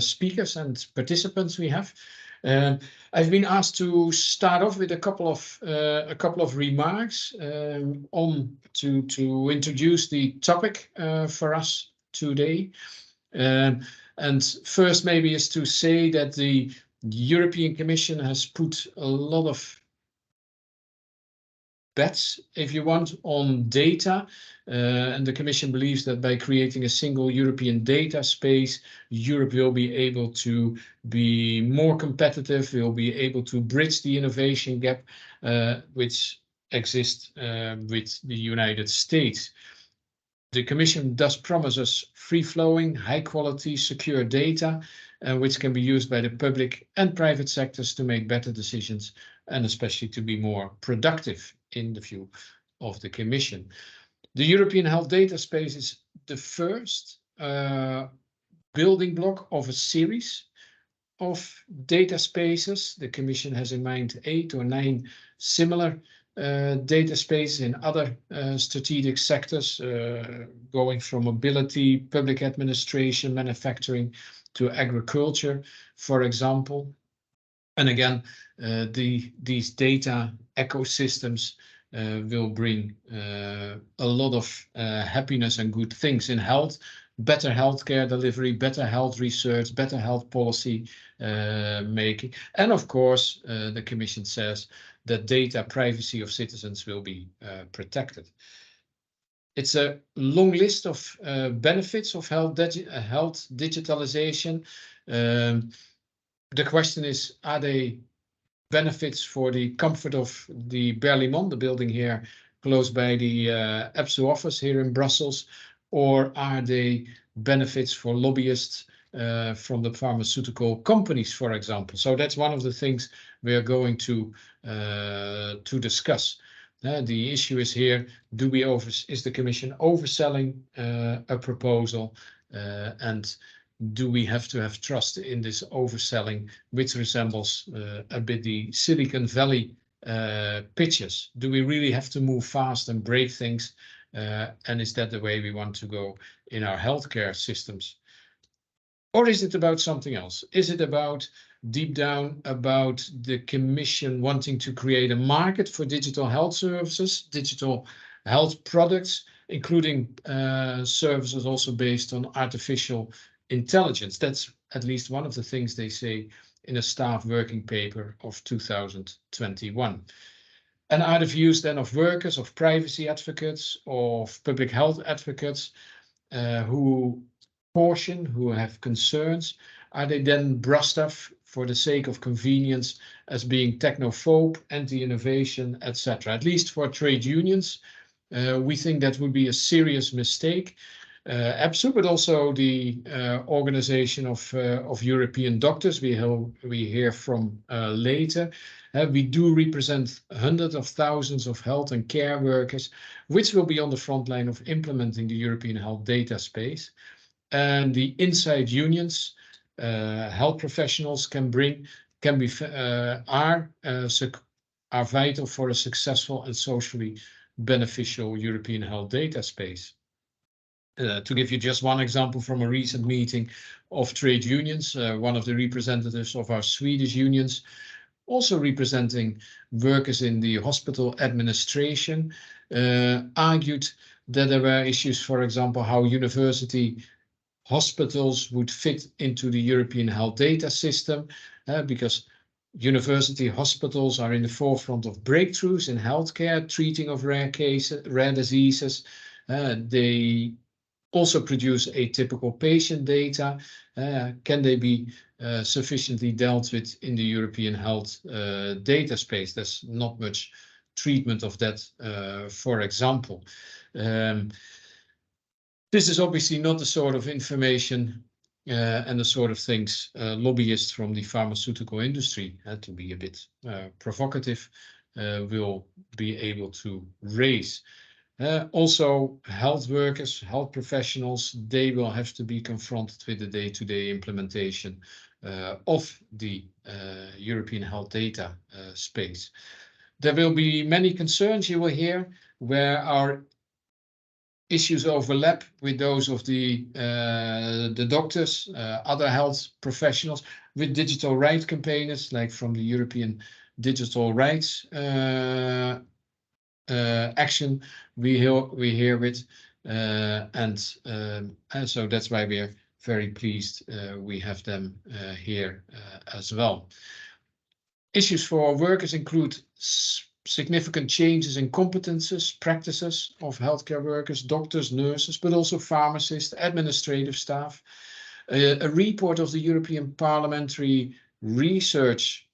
speakers and participants we have. I've been asked to start off with a couple of remarks to introduce the topic for us today. And first, maybe is to say that the European Commission has put a lot of bets, if you want, on data, and the Commission believes that by creating a single European data space, Europe will be able to be more competitive, will be able to bridge the innovation gap which exists with the United States. The Commission does promise us free-flowing, high-quality, secure data, which can be used by the public and private sectors to make better decisions and especially to be more productive in the view of the Commission. The European Health Data Space is the first building block of a series of data spaces. The Commission has in mind 8 or 9 similar data spaces in other strategic sectors, going from mobility, public administration, manufacturing to agriculture, for example. And again, these data ecosystems will bring a lot of happiness and good things in health, better healthcare delivery, better health research, better health policy making. And of course, the Commission says that data privacy of citizens will be protected. It's a long list of benefits of health digitalization. The question is, are they benefits for the comfort of the Berlaymont, the building here close by the EPSU office here in Brussels, or are they benefits for lobbyists from the pharmaceutical companies, for example? So that's one of the things we are going to discuss. The issue is here, is the Commission overselling a proposal, and do we have to have trust in this overselling, which resembles a bit the Silicon Valley pitches? Do we really have to move fast and break things? And is that the way we want to go in our healthcare systems? Or is it about something else? Is it about deep down about the Commission wanting to create a market for digital health services, digital health products, including services also based on artificial intelligence? That's at least one of the things they say in a staff working paper of 2021. And are the views then of workers, of privacy advocates, of public health advocates who caution, who have concerns, are they then brushed off for the sake of convenience as being technophobe, anti-innovation, etc.? At least for trade unions, we think that would be a serious mistake. EPSU, but also the Organization of European Doctors, we hear from later. We do represent hundreds of thousands of health and care workers, which will be on the front line of implementing the European health data space. And the inside unions, health professionals are vital for a successful and socially beneficial European health data space. To give you just one example from a recent meeting of trade unions, one of the representatives of our Swedish unions, also representing workers in the hospital administration, argued that there were issues, for example, how university hospitals would fit into the European health data system, because university hospitals are in the forefront of breakthroughs in healthcare, treating of rare diseases. They also produce atypical patient data. Can they be sufficiently dealt with in the European health data space? There's not much treatment of that, for example. This is obviously not the sort of information and the sort of things lobbyists from the pharmaceutical industry, to be a bit provocative, will be able to raise. Also, health workers, health professionals, they will have to be confronted with the day-to-day implementation of the European health data space. There will be many concerns you will hear where our issues overlap with those of the doctors, other health professionals, with digital rights campaigners, like from the European Digital Rights action we hear it, and so that's why we are very pleased we have them here as well. Issues for workers include significant changes in competences, practices of healthcare workers, doctors, nurses, but also pharmacists, administrative staff. A report of the European Parliamentary Research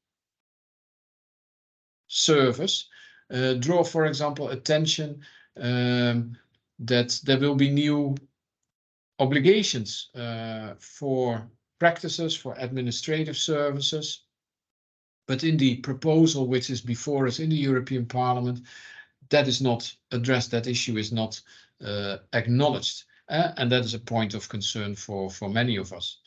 Service draw, for example, attention that there will be new obligations for practices, for administrative services. But in the proposal which is before us in the European Parliament, that is not addressed, that issue is not acknowledged. And that is a point of concern for many of us.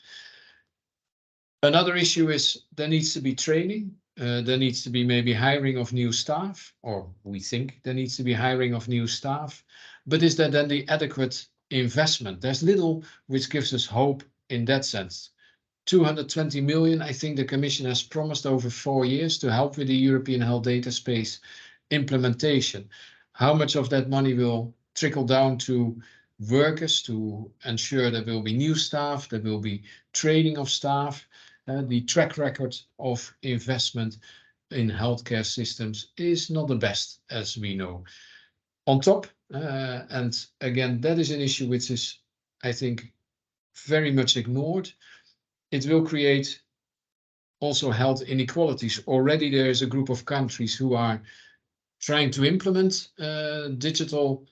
Another issue is there needs to be training. There needs to be maybe hiring of new staff, or we think there needs to be hiring of new staff. But is there then the adequate investment? There's little which gives us hope in that sense. 220 million, I think the Commission has promised over 4 years to help with the European Health Data Space implementation. How much of that money will trickle down to workers to ensure there will be new staff, there will be training of staff? The track record of investment in healthcare systems is not the best, as we know. On top, and again, that is an issue which is, I think, very much ignored. It will create also health inequalities. Already there is a group of countries who are trying to implement the digital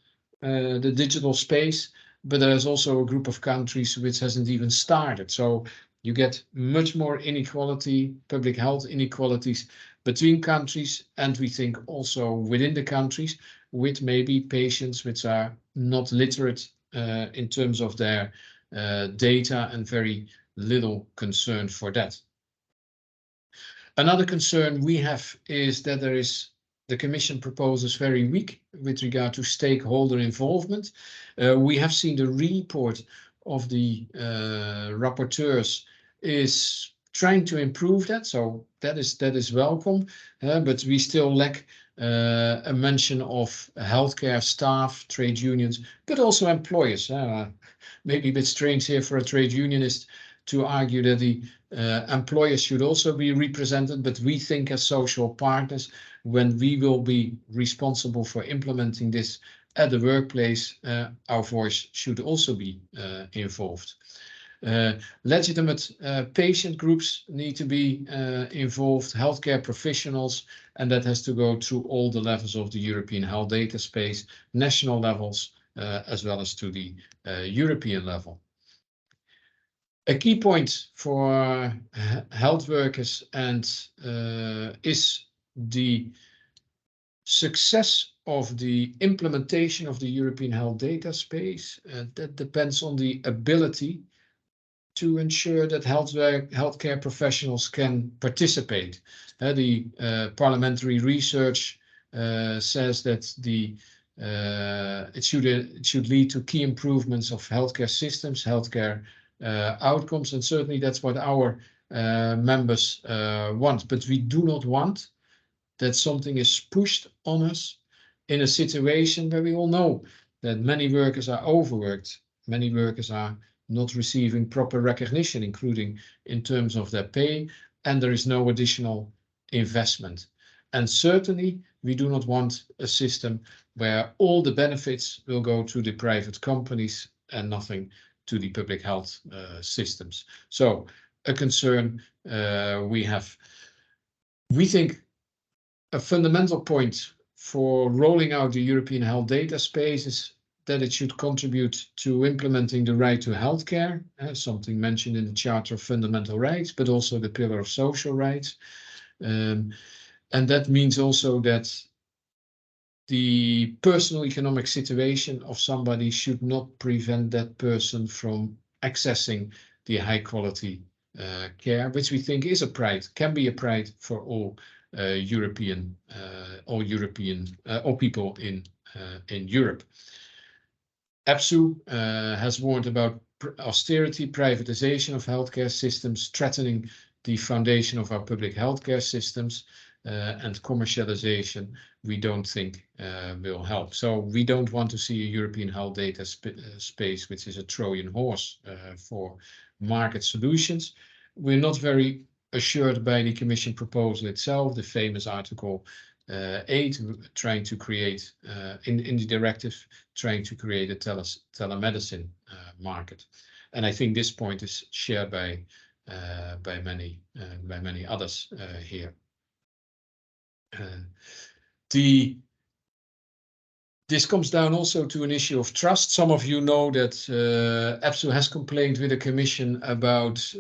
space, but there's also a group of countries which hasn't even started. So you get much more inequality, public health inequalities between countries, and we think also within the countries, with maybe patients which are not literate in terms of their data, and very little concern for that. Another concern we have is that the Commission proposes very weak with regard to stakeholder involvement. We have seen the report of the rapporteurs is trying to improve that, so that is welcome, but we still lack a mention of healthcare staff, trade unions, but also employers. Maybe a bit strange here for a trade unionist to argue that the employers should also be represented, but we think as social partners, when we will be responsible for implementing this at the workplace, our voice should also be involved. Legitimate patient groups need to be involved, healthcare professionals, and that has to go through all the levels of the European health data space, national levels, as well as to the European level. A key point for health workers and is the success of the implementation of the European health data space. That depends on the ability to ensure that healthcare professionals can participate. The parliamentary research says that it should lead to key improvements of healthcare systems, healthcare outcomes, and certainly that's what our members want. But we do not want that something is pushed on us in a situation where we all know that many workers are overworked, many workers are not receiving proper recognition, including in terms of their pay, and there is no additional investment. And certainly we do not want a system where all the benefits will go to the private companies and nothing to the public health systems. So a concern we have. We think a fundamental point for rolling out the European health data space is that it should contribute to implementing the right to healthcare, something mentioned in the Charter of Fundamental Rights, but also the Pillar of Social Rights. And that means also that the personal economic situation of somebody should not prevent that person from accessing the high quality care, which we think is a pride, can be a pride for all all people in Europe. EPSU has warned about austerity, privatization of healthcare systems, threatening the foundation of our public healthcare systems, and commercialization we don't think will help. So we don't want to see a European health data space, which is a Trojan horse for market solutions. We're not very assured by the Commission proposal itself, the famous Article 8, trying to create, in the directive, trying to create a telemedicine market. And I think this point is shared by many others here. This comes down also to an issue of trust. Some of you know that EPSU has complained with the Commission about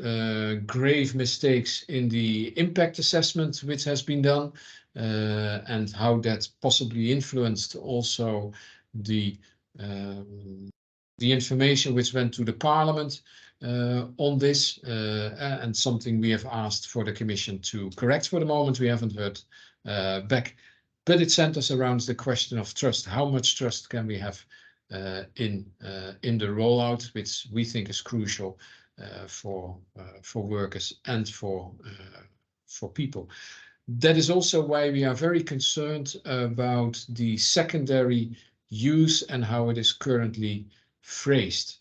grave mistakes in the impact assessment which has been done, and how that possibly influenced also the information which went to the Parliament on this, and something we have asked for the Commission to correct. For the moment, we haven't heard back, but it centers around the question of trust. How much trust can we have in the rollout, which we think is crucial for workers and for people. That is also why we are very concerned about the secondary use and how it is currently phrased.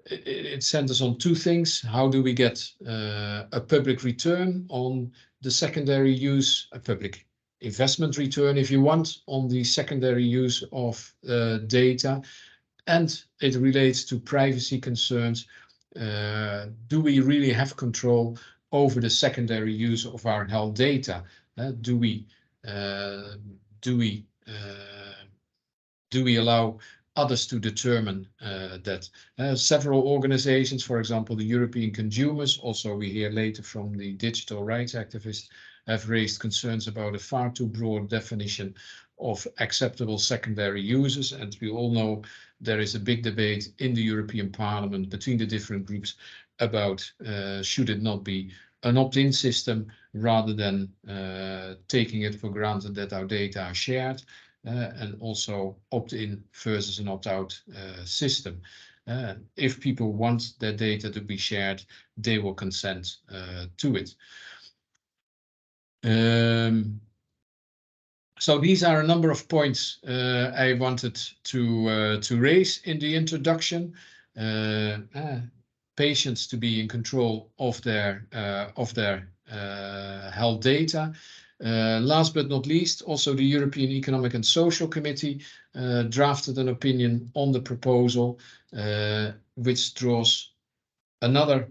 It centers on two things. How do we get a public return on the secondary use, a public investment return, if you want, on the secondary use of data? And it relates to privacy concerns. Do we really have control over the secondary use of our health data? Do we allow others to determine that? Several organizations, for example, the European consumers, also we hear later from the digital rights activists, have raised concerns about a far too broad definition of acceptable secondary uses. And we all know there is a big debate in the European Parliament between the different groups about should it not be an opt-in system rather than taking it for granted that our data are shared, and also opt-in versus an opt-out system. If people want their data to be shared, they will consent to it. So these are a number of points I wanted to raise in the introduction. Patients to be in control of their health data. Last but not least, also the European Economic and Social Committee drafted an opinion on the proposal, which draws another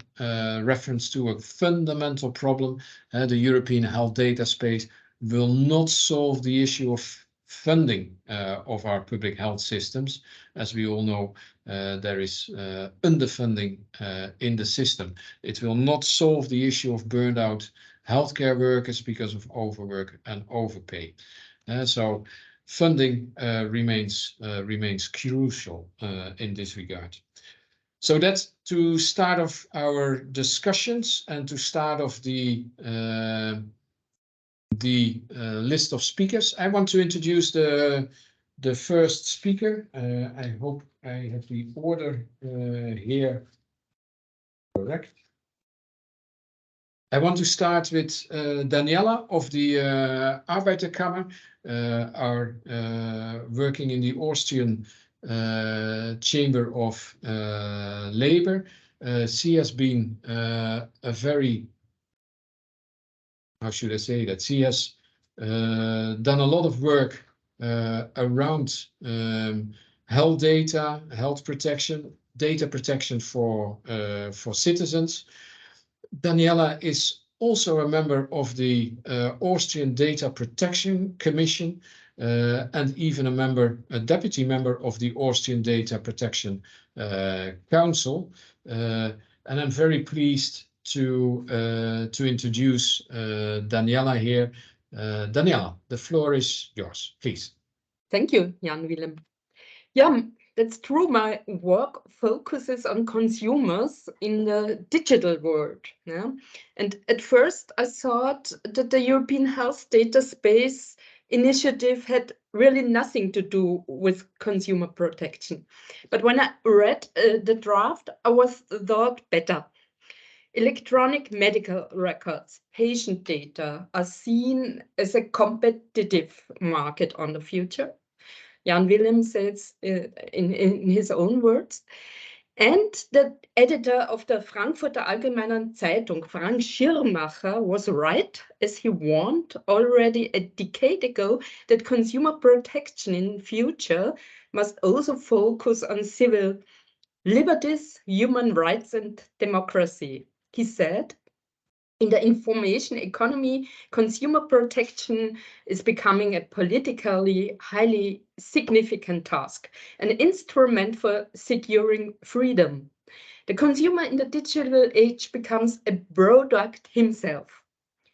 reference to a fundamental problem. The European health data space will not solve the issue of funding of our public health systems. As we all know, there is underfunding in the system. It will not solve the issue of burned out healthcare workers because of overwork and overpay. So funding remains crucial in this regard. So that's to start off our discussions and to start off the list of speakers. I want to introduce the first speaker. I hope I have the order here correct. I want to start with Daniela of the Arbeiterkammer, working in the Austrian Chamber of Labour. She has been a very, how should I say that? She has done a lot of work around health data, health protection, data protection for citizens. Daniela is also a member of the Austrian Data Protection Commission, and even a deputy member of the Austrian Data Protection Council. And I'm very pleased to introduce Daniela here. Daniela, the floor is yours, please. Thank you, Jan Willem. Yeah, that's true. My work focuses on consumers in the digital world. Yeah? And at first I thought that the European Health Data Space Initiative had really nothing to do with consumer protection. But when I read the draft, I was thought better. Electronic medical records, patient data are seen as a competitive market on the future. Jan Willem says in his own words. And the editor of the Frankfurter Allgemeinen Zeitung, Frank Schirmacher, was right, as he warned already a decade ago that consumer protection in future must also focus on civil liberties, human rights, and democracy. He said, in the information economy, consumer protection is becoming a politically highly significant task, an instrument for securing freedom. The consumer in the digital age becomes a product himself.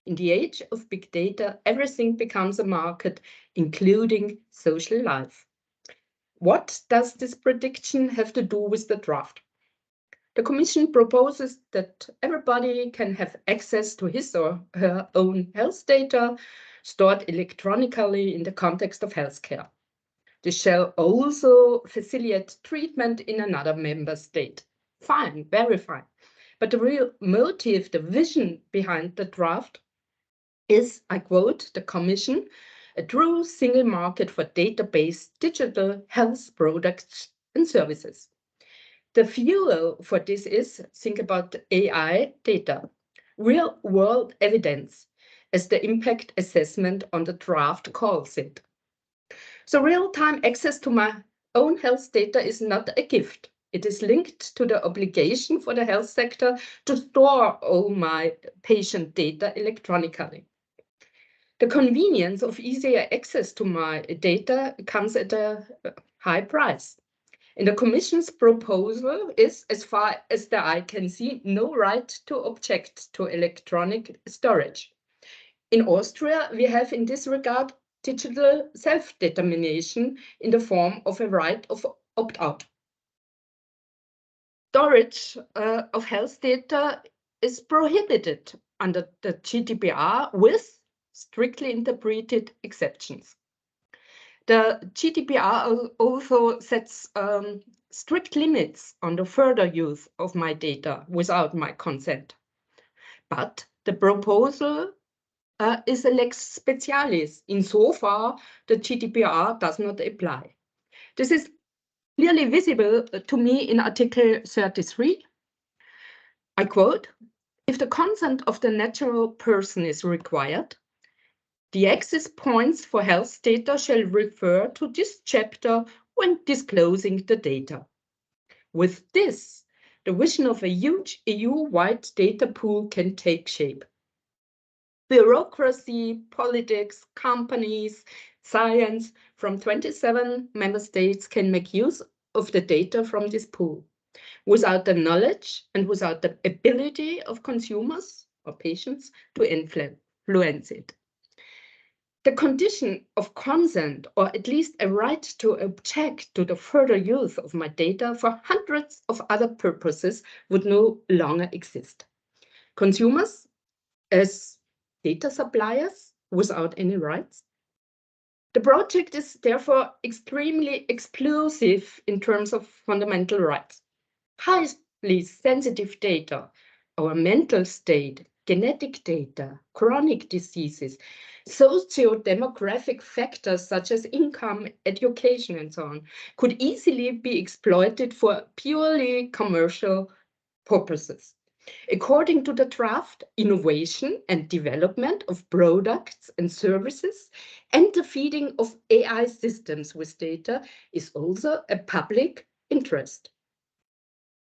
In the age of big data, everything becomes a market, including social life. What does this prediction have to do with the draft? The Commission proposes that everybody can have access to his or her own health data stored electronically in the context of healthcare. This shall also facilitate treatment in another member state. Fine, very fine. But the real motive, the vision behind the draft is, I quote the Commission, a true single market for database digital health products and services. The fuel for this is, think about AI data, real world evidence, as the impact assessment on the draft calls it. So real-time access to my own health data is not a gift. It is linked to the obligation for the health sector to store all my patient data electronically. The convenience of easier access to my data comes at a high price. In the Commission's proposal is, as far as the eye can see, no right to object to electronic storage. In Austria, we have in this regard digital self-determination in the form of a right of opt-out. Storage of health data is prohibited under the GDPR with strictly interpreted exceptions. The GDPR also sets strict limits on the further use of my data without my consent. But the proposal is a lex specialis. Insofar, the GDPR does not apply. This is clearly visible to me in Article 33. I quote, if the consent of the natural person is required, the access points for health data shall refer to this chapter when disclosing the data. With this, the vision of a huge EU-wide data pool can take shape. Bureaucracy, politics, companies, science from 27 member states can make use of the data from this pool without the knowledge and without the ability of consumers or patients to influence it. The condition of consent, or at least a right to object to the further use of my data for hundreds of other purposes, would no longer exist. Consumers, as data suppliers without any rights. The project is therefore extremely exclusive in terms of fundamental rights. Highly sensitive data, our mental state, genetic data, chronic diseases, socio-demographic factors such as income, education, and so on, could easily be exploited for purely commercial purposes. According to the draft, innovation and development of products and services and the feeding of AI systems with data is also a public interest.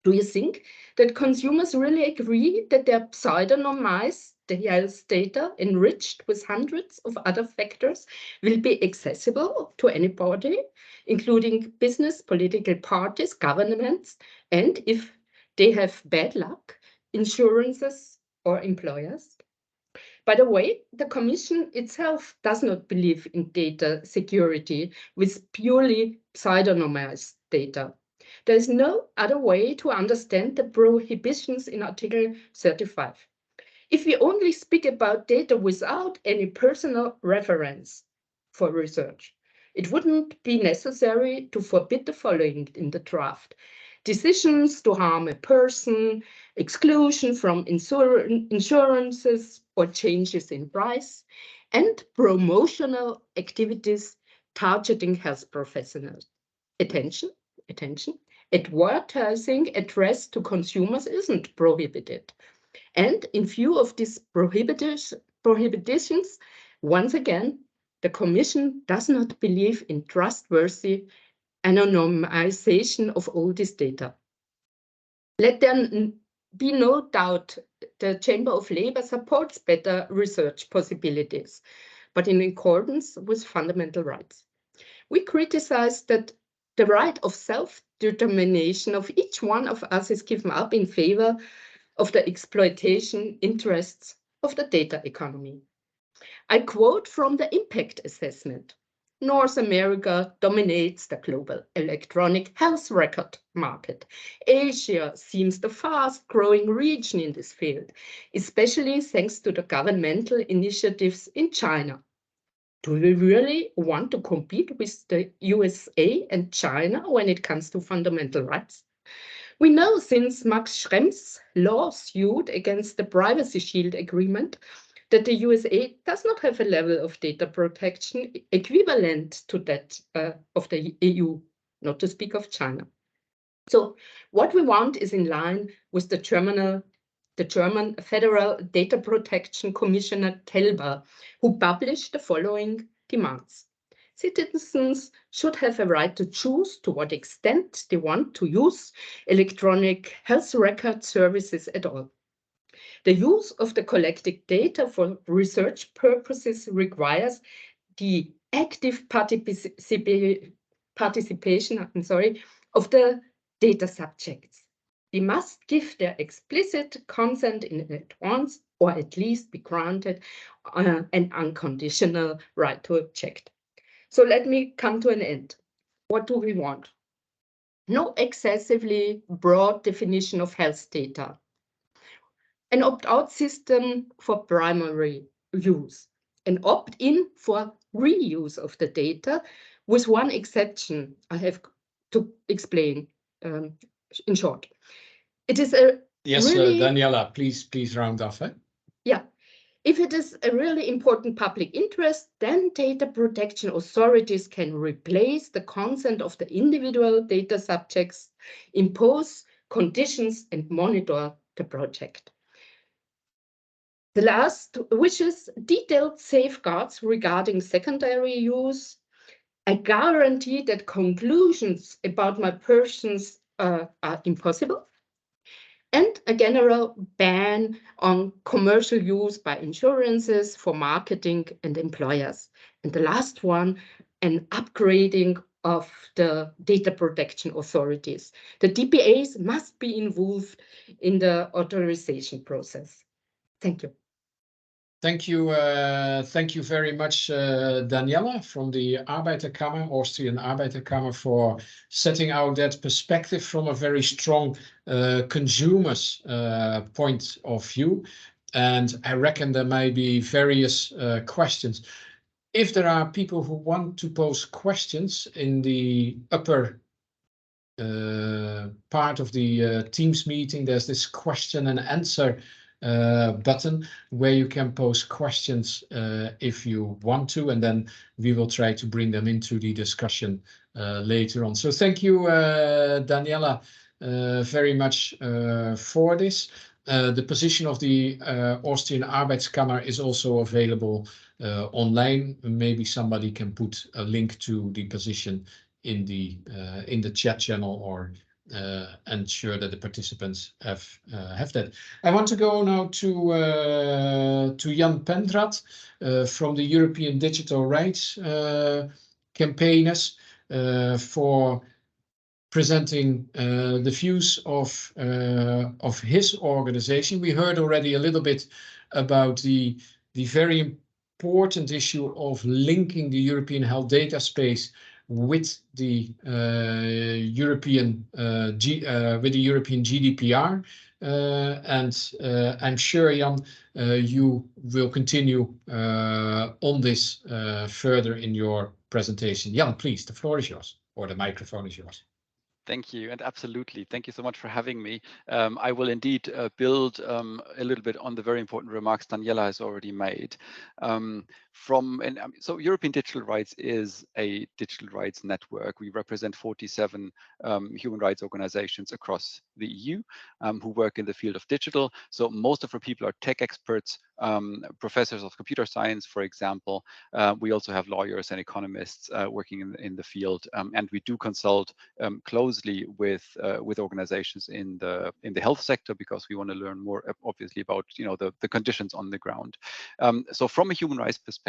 Do you think that consumers really agree that their pseudonymized health data enriched with hundreds of other factors will be accessible to anybody, including business, political parties, governments, and if they have bad luck, insurances or employers? By the way, the Commission itself does not believe in data security with purely pseudonymized data. There is no other way to understand the prohibitions in Article 35. If we only speak about data without any personal reference for research, It wouldn't be necessary to forbid the following in the draft: decisions to harm a person, exclusion from insurances or changes in price, and promotional activities targeting health professionals. Attention, attention. Advertising addressed to consumers isn't prohibited. And in view of these prohibitions, once again, the Commission does not believe in trustworthy anonymization of all this data. Let there be no doubt the Chamber of Labour supports better research possibilities, but in accordance with fundamental rights. We criticize that the right of self-determination of each one of us is given up in favor of the exploitation interests of the data economy. I quote from the impact assessment: North America dominates the global electronic health record market. Asia seems the fast-growing region in this field, especially thanks to the governmental initiatives in China. Do we really want to compete with the USA and China when it comes to fundamental rights? We know since Max Schrempf's lawsuit against the Privacy Shield Agreement that the USA does not have a level of data protection equivalent to that of the EU, not to speak of China. So what we want is in line with the German Federal Data Protection Commissioner Telber, who published the following demands. Citizens should have a right to choose to what extent they want to use electronic health record services at all. The use of the collected data for research purposes requires the active participation of the data subjects. They must give their explicit consent in advance, or at least be granted an unconditional right to object. So let me come to an end. What do we want? No excessively broad definition of health data. An opt-out system for primary use. An opt-in for reuse of the data, with one exception I have to explain in short. It is a Daniela, please round off. Yeah. If it is a really important public interest, then data protection authorities can replace the consent of the individual data subjects, impose conditions, and monitor the project. The last, which is detailed safeguards regarding secondary use, a guarantee that conclusions about my persons are impossible, and a general ban on commercial use by insurances for marketing and employers. And the last one, an upgrading of the data protection authorities. The DPAs must be involved in the authorization process. Thank you. Thank you very much, Daniela from the Arbeiterkammer, Austrian Arbeiterkammer, for setting out that perspective from a very strong consumer's point of view. And I reckon there may be various questions. If there are people who want to pose questions in the upper part of the Teams meeting, there's this question and answer button where you can pose questions if you want to, and then we will try to bring them into the discussion later on. So thank you, Daniela, very much for this. The position of the Austrian Arbeitskammer is also available online. Maybe somebody can put a link to the position in the chat channel, or ensure that the participants have that. I want to go now to Jan Pendrat from the European Digital Rights Campaigners for presenting the views of his organization. We heard already a little bit about the very important issue of linking the European health data space with the European GDPR, and I'm sure, Jan, you will continue on this further in your presentation. Jan, please, the floor is yours, or the microphone is yours. Thank you, and absolutely. Thank you so much for having me. I will indeed build a little bit on the very important remarks Daniela has already made. So European Digital Rights is a digital rights network. We represent 47 human rights organizations across the EU who work in the field of digital. So most of our people are tech experts, professors of computer science, for example. We also have lawyers and economists working in the field, and we do consult closely with organizations in the health sector, because we want to learn more, obviously, about the conditions on the ground. So from a human rights perspective,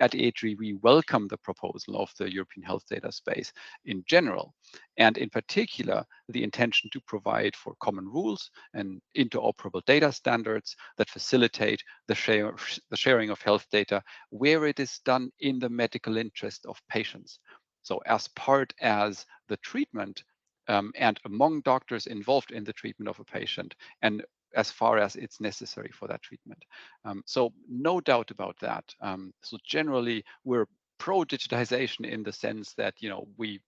at EHDS, we welcome the proposal of the European health data space in general, and in particular the intention to provide for common rules and interoperable data standards that facilitate the sharing of health data where it is done in the medical interest of patients. So as part as the treatment and among doctors involved in the treatment of a patient, and as far as it's necessary for that treatment. So no doubt about that. So generally, we're pro-digitization in the sense that we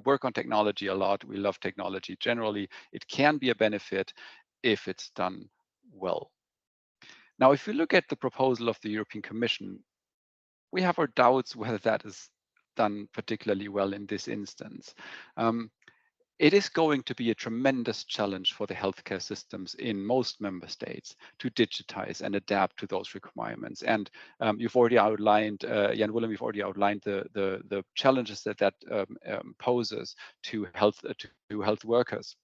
work on technology a lot. We love technology. Generally, it can be a benefit if it's done well. Now, if you look at the proposal of the European Commission, we have our doubts whether that is done particularly well in this instance. It is going to be a tremendous challenge for the healthcare systems in most member states to digitize and adapt to those requirements. And you've already outlined, Jan Willem, you've already outlined the challenges that poses to health workers.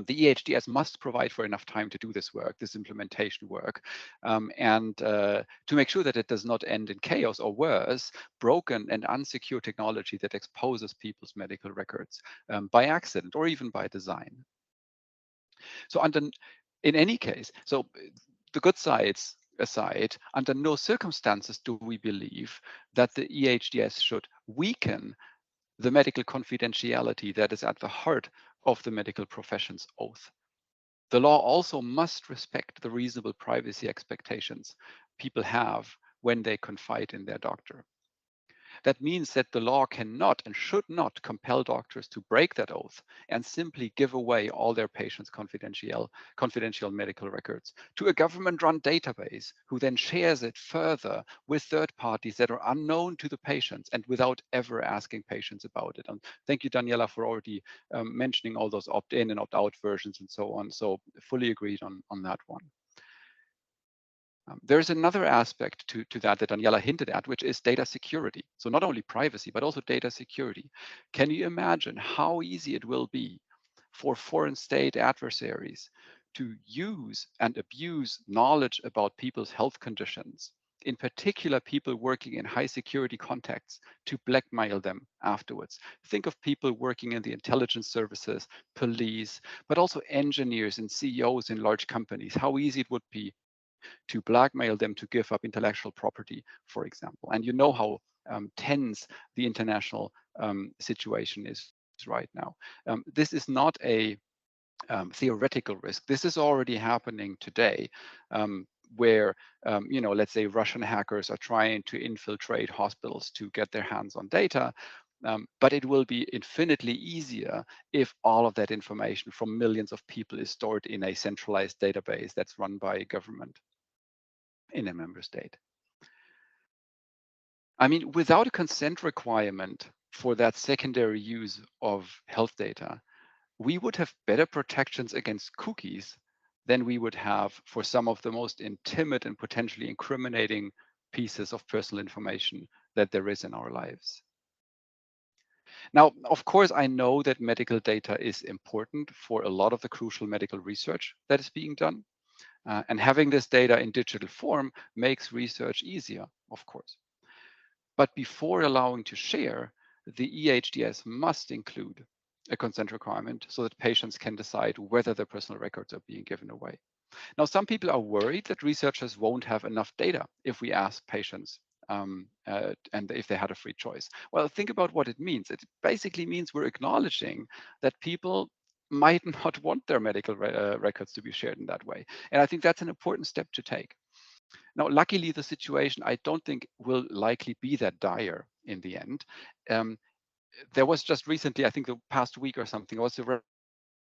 The EHDS must provide for enough time to do this work, this implementation work, and to make sure that it does not end in chaos, or worse, broken and unsecure technology that exposes people's medical records by accident or even by design. So in any case, so the good sides aside, under no circumstances do we believe that the EHDS should weaken the medical confidentiality that is at the heart of the medical profession's oath. The law also must respect the reasonable privacy expectations people have when they confide in their doctor. That means that the law cannot and should not compel doctors to break that oath and simply give away all their patients' confidential medical records to a government-run database who then shares it further with third parties that are unknown to the patients and without ever asking patients about it. And thank you, Daniela, for already mentioning all those opt-in and opt-out versions and so on. So fully agreed on that one. There's another aspect to that Daniela hinted at, which is data security. So not only privacy, but also data security. Can you imagine how easy it will be for foreign state adversaries to use and abuse knowledge about people's health conditions, in particular people working in high security contexts, to blackmail them afterwards? Think of people working in the intelligence services, police, but also engineers and CEOs in large companies, how easy it would be to blackmail them to give up intellectual property, for example. And you know how tense the international situation is right now. This is not a theoretical risk. This is already happening today, where let's say Russian hackers are trying to infiltrate hospitals to get their hands on data. But it will be infinitely easier if all of that information from millions of people is stored in a centralized database that's run by a government in a member state. I mean, without a consent requirement for that secondary use of health data, we would have better protections against cookies than we would have for some of the most intimate and potentially incriminating pieces of personal information that there is in our lives. Now, of course, I know that medical data is important for a lot of the crucial medical research that is being done. And having this data in digital form makes research easier, of course. But before allowing to share, the EHDS must include a consent requirement so that patients can decide whether their personal records are being given away. Now, some people are worried that researchers won't have enough data if we ask patients and if they had a free choice. Well, think about what it means. It basically means we're acknowledging that people might not want their medical records to be shared in that way. And I think that's an important step to take. Now, luckily, the situation I don't think will likely be that dire in the end. There was just recently, I think the past week or something, also a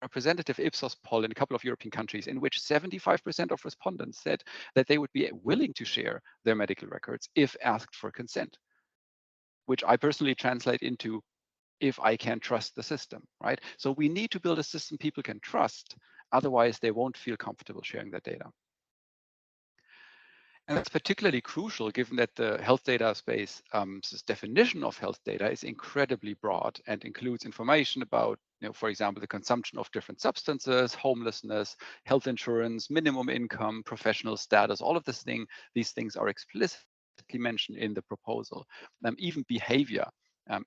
representative Ipsos poll in a couple of European countries in which 75% of respondents said that they would be willing to share their medical records if asked for consent, which I personally translate into if I can trust the system, right? So we need to build a system people can trust, otherwise they won't feel comfortable sharing their data. And that's particularly crucial given that the health data space, this definition of health data is incredibly broad and includes information about, for example, the consumption of different substances, homelessness, health insurance, minimum income, professional status, all of these things are explicitly mentioned in the proposal, even behavior.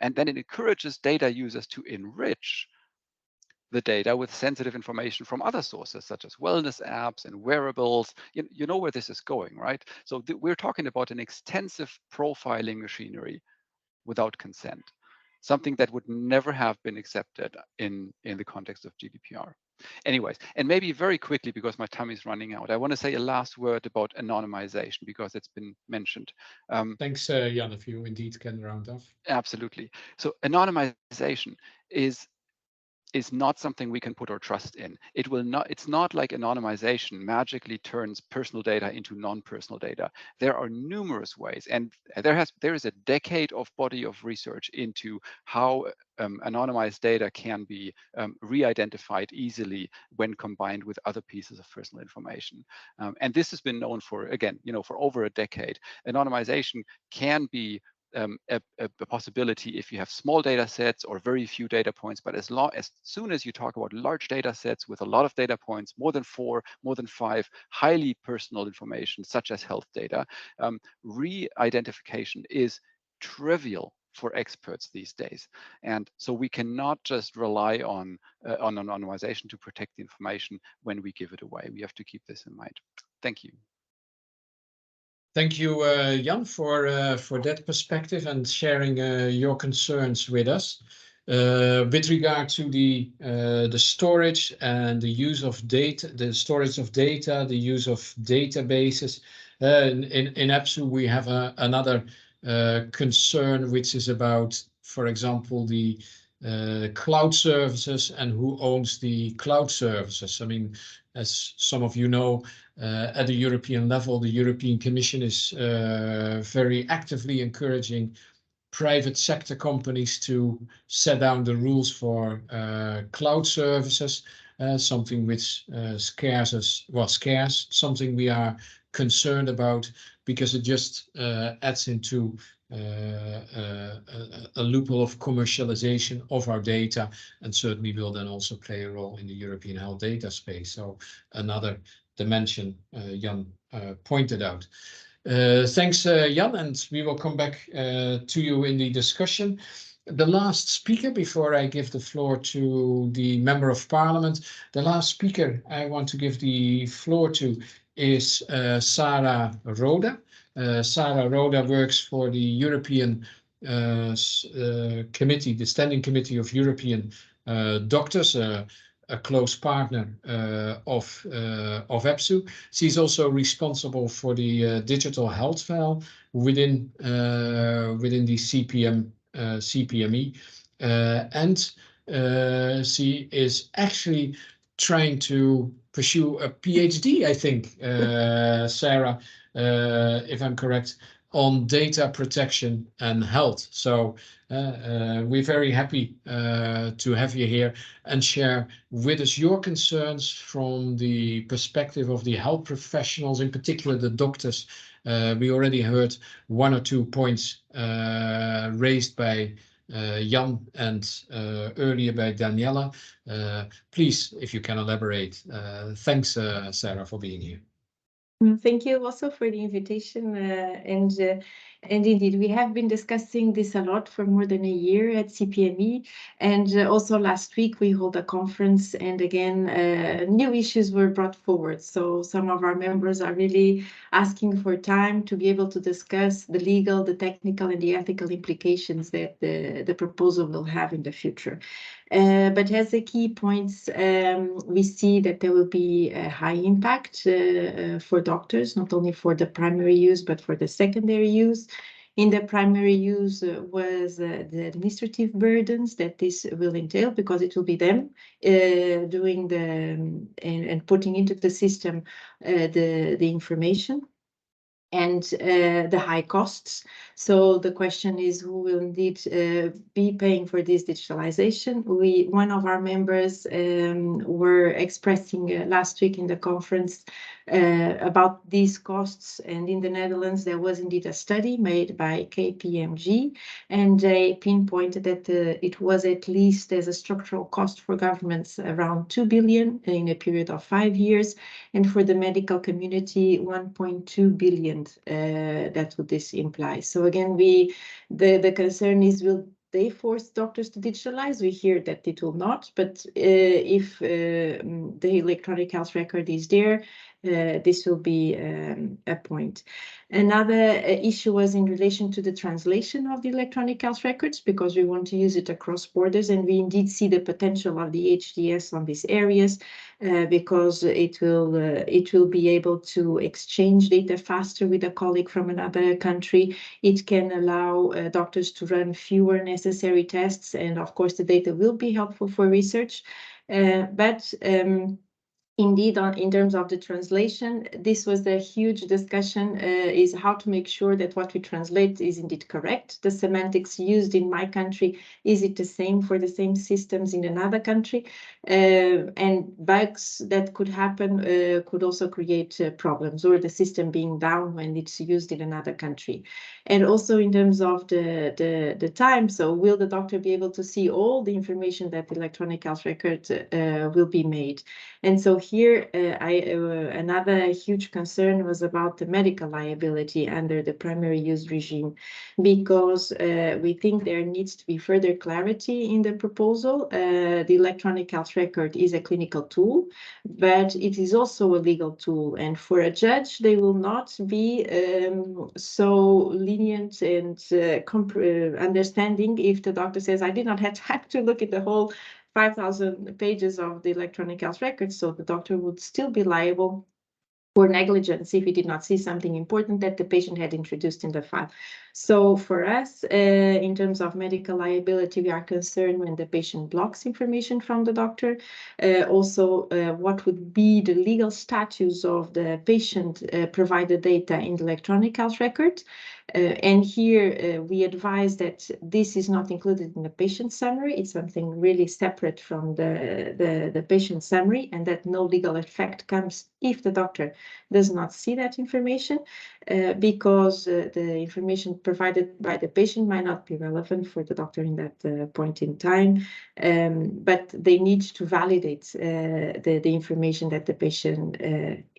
And then it encourages data users to enrich the data with sensitive information from other sources, such as wellness apps and wearables. You know where this is going, right? So we're talking about an extensive profiling machinery without consent, something that would never have been accepted in the context of GDPR. Anyways, and maybe very quickly, because my time is running out, I want to say a last word about anonymization, because it's been mentioned. Thanks, Jan, if you indeed can round off. Absolutely. So anonymization is not something we can put our trust in. It's not like anonymization magically turns personal data into non-personal data. There are numerous ways, and there is a decade of body of research into how anonymized data can be re-identified easily when combined with other pieces of personal information. And this has been known for, again, for over a decade. Anonymization can be a possibility if you have small data sets or very few data points, but as soon as you talk about large data sets with a lot of data points, more than 4, more than 5, highly personal information, such as health data, re-identification is trivial for experts these days. And so we cannot just rely on anonymization to protect the information when we give it away. We have to keep this in mind. Thank you. Thank you, Jan, for that perspective and sharing your concerns with us. With regard to the storage and the use of data, the storage of data, the use of databases, in EPSU we have another concern, which is about, for example, the cloud services and who owns the cloud services. I mean, as some of you know, at the European level, the European Commission is very actively encouraging private sector companies to set down the rules for cloud services, something which scares, something we are concerned about, because it just adds into a loophole of commercialization of our data, and certainly will then also play a role in the European health data space. So another dimension Jan pointed out. Thanks, Jan, and we will come back to you in the discussion. The last speaker, before I give the floor to the Member of Parliament, the last speaker I want to give the floor to is Sarah Roda. Sarah Roda works for the European Committee, the Standing Committee of European Doctors, a close partner of EPSU. She's also responsible for the digital health file within the CPME, and she is actually trying to pursue a PhD, I think, Sarah, if I'm correct, on data protection and health. So we're very happy to have you here and share with us your concerns from the perspective of the health professionals, in particular the doctors. We already heard 1 or 2 points raised by Jan and earlier by Daniela. Please, if you can elaborate. Thanks, Sarah, for being here. Thank you also for the invitation. And And indeed, we have been discussing this a lot for more than a year at CPME. And also last week, we held a conference, and again, new issues were brought forward. So some of our members are really asking for time to be able to discuss the legal, the technical, and the ethical implications that the proposal will have in the future. But as the key points, we see that there will be a high impact for doctors, not only for the primary use, but for the secondary use. In the primary use was the administrative burdens that this will entail, because it will be them doing and putting into the system the information, and the high costs. So the question is, who will indeed be paying for this digitalization? One of our members were expressing last week in the conference about these costs, and in the Netherlands there was indeed a study made by KPMG, and they pinpointed that it was at least as a structural cost for governments around 2 billion in a period of 5 years, and for the medical community 1.2 billion. That would this imply. So again, the concern is, will they force doctors to digitalize? We hear that it will not, but if the electronic health record is there, this will be a point. Another issue was in relation to the translation of the electronic health records, because we want to use it across borders, and we indeed see the potential of the EHDS on these areas, because it will be able to exchange data faster with a colleague from another country. It can allow doctors to run fewer necessary tests, and of course the data will be helpful for research. Indeed, in terms of the translation, this was a huge discussion, is how to make sure that what we translate is indeed correct. The semantics used in my country, is it the same for the same systems in another country? And bugs that could happen could also create problems, or the system being down when it's used in another country. And also in terms of the time, so will the doctor be able to see all the information that the electronic health record will be made? And so here, another huge concern was about the medical liability under the primary use regime, because we think there needs to be further clarity in the proposal. The electronic health record is a clinical tool, but it is also a legal tool. And for a judge, they will not be so lenient and understanding if the doctor says, I did not have time to look at the whole 5,000 pages of the electronic health records, so the doctor would still be liable for negligence if he did not see something important that the patient had introduced in the file. So for us, in terms of medical liability, we are concerned when the patient blocks information from the doctor. Also, what would be the legal status of the patient provided data in the electronic health record? And here we advise that this is not included in the patient summary. It's something really separate from the patient summary, and that no legal effect comes if the doctor does not see that information, because the information provided by the patient might not be relevant for the doctor in that point in time. But they need to validate the information that the patient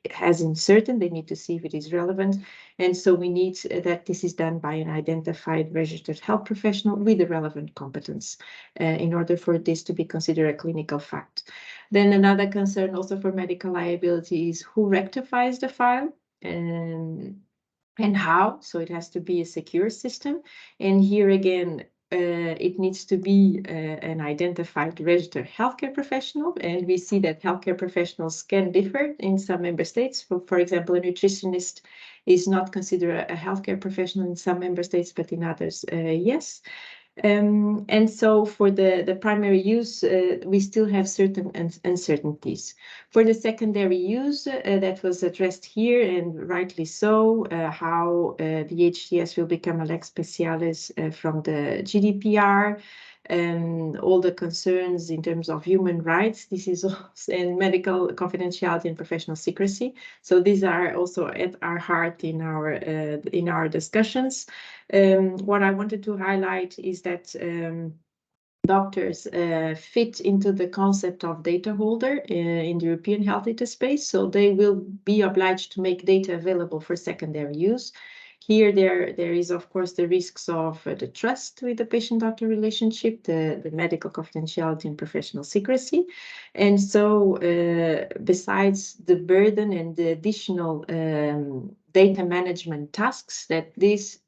has inserted. They need to see if it is relevant. And so we need that this is done by an identified registered health professional with the relevant competence in order for this to be considered a clinical fact. Then another concern also for medical liability is who rectifies the file and how. So it has to be a secure system. And here again, it needs to be an identified registered healthcare professional. And we see that healthcare professionals can differ in some member states. For example, a nutritionist is not considered a healthcare professional in some member states, but in others, yes. And so for the primary use, we still have certain uncertainties. For the secondary use, that was addressed here, and rightly so, how the EHDS will become a lex specialis from the GDPR, and all the concerns in terms of human rights. This is also, and medical confidentiality and professional secrecy. So these are also at our heart in our discussions. What I wanted to highlight is that doctors fit into the concept of data holder in the European health data space. So they will be obliged to make data available for secondary use. Here, there is, of course, the risks of the trust with the patient-doctor relationship, the medical confidentiality and professional secrecy. And so besides the burden and the additional data management tasks that this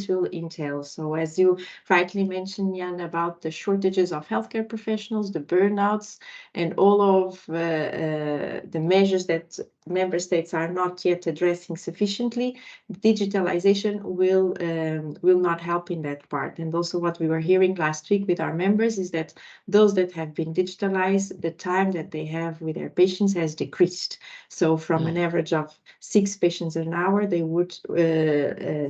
will entail. So as you rightly mentioned, Jan, about the shortages of healthcare professionals, the burnouts, and all of the measures that member states are not yet addressing sufficiently, digitalization will not help in that part. And also what we were hearing last week with our members is that those that have been digitalized, the time that they have with their patients has decreased. So from an average of 6 patients an hour, they would